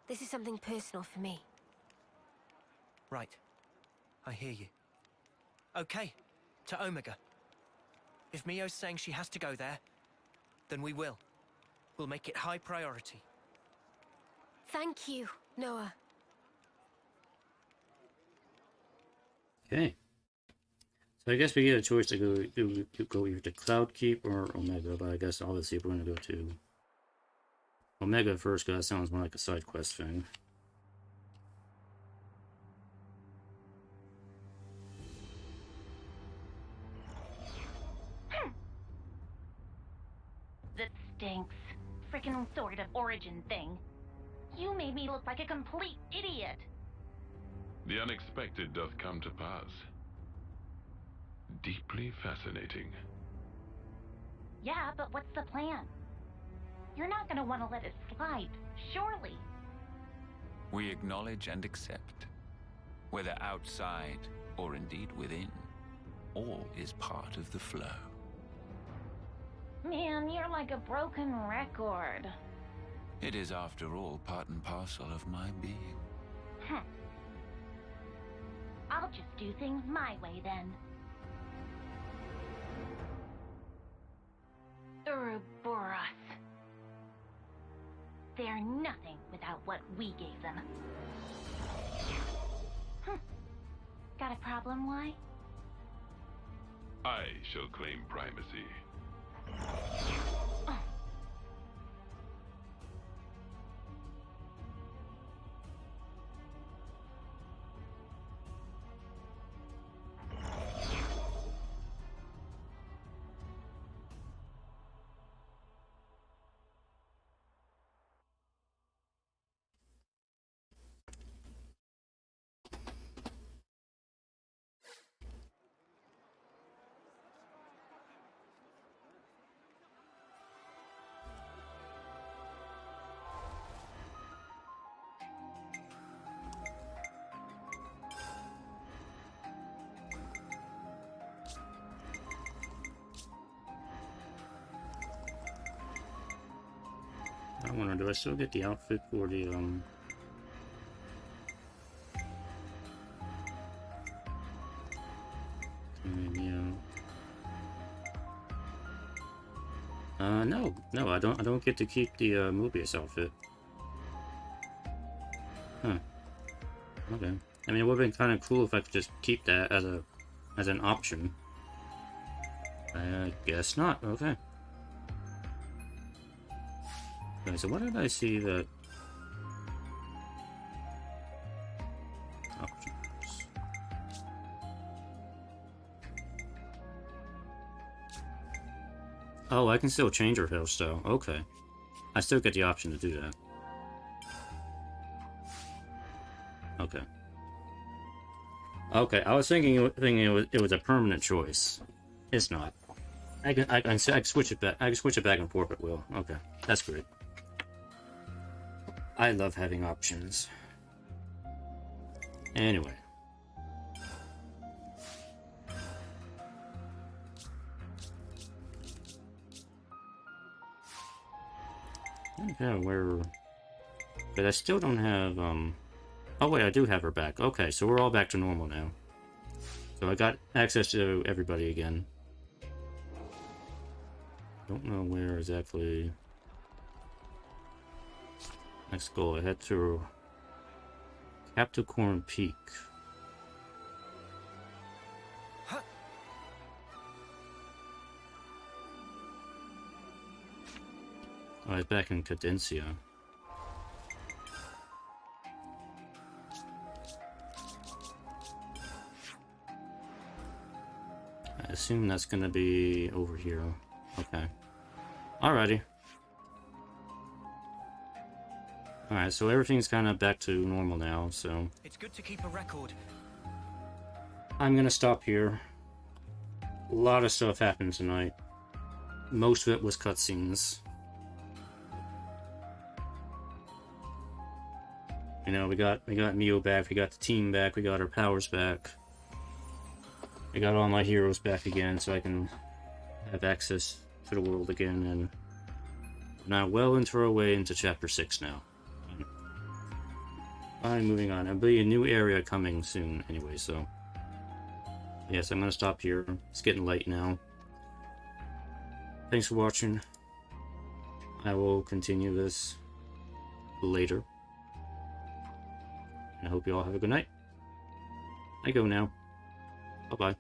This is something personal for me. Right. I hear you. Okay, to Omega. If Mio's saying she has to go there, then we will. We'll make it high priority. Thank you, Noah. Okay. So I guess we get a choice to go either to Cloudkeep or Omega, but I guess obviously we're going to go to Omega first, because that sounds more like a side quest thing. That stinks. Frickin' sort of origin thing. You made me look like a complete idiot. The unexpected doth come to pass. Deeply fascinating. Yeah, but what's the plan? You're not gonna want to let it slide, surely. We acknowledge and accept, whether outside or indeed within, all is part of the flow. Man, you're like a broken record. It is, after all, part and parcel of my being. I'll just do things my way then. Ouroboros. They're nothing without what we gave them. Got a problem, why? I shall claim primacy. I wonder, do I still get the outfit for the, no, I don't get to keep the, Mobius outfit. Huh. Okay. I mean, it would've been kind of cool if I could just keep that as an option. I guess not. Okay. Okay, so what did I see that... Options. Oh, I can still change her hairstyle. Okay. I still get the option to do that. Okay. Okay, I was thinking it was a permanent choice. It's not. I can switch it back. I can switch it back and forth at will. Okay, that's great. I love having options. Anyway. Okay, where... But I still don't have, Oh wait, I do have her back. Okay, so we're all back to normal now. So I got access to everybody again. Don't know where exactly... Next goal, I head to... Capricorn Peak. Oh, it's back in Cadencia. I assume that's gonna be over here. Okay. Alrighty. Alright, so everything's kind of back to normal now, so... It's good to keep a record. I'm gonna stop here. A lot of stuff happened tonight. Most of it was cutscenes. You know, we got Mio back, we got the team back, we got our powers back. I got all my heroes back again, so I can have access to the world again, and we're now well into our way into Chapter 6 now. Fine, moving on. There'll be a new area coming soon anyway, so... Yes, I'm gonna stop here. It's getting late now. Thanks for watching. I will continue this later. I hope you all have a good night. I go now. Bye-bye.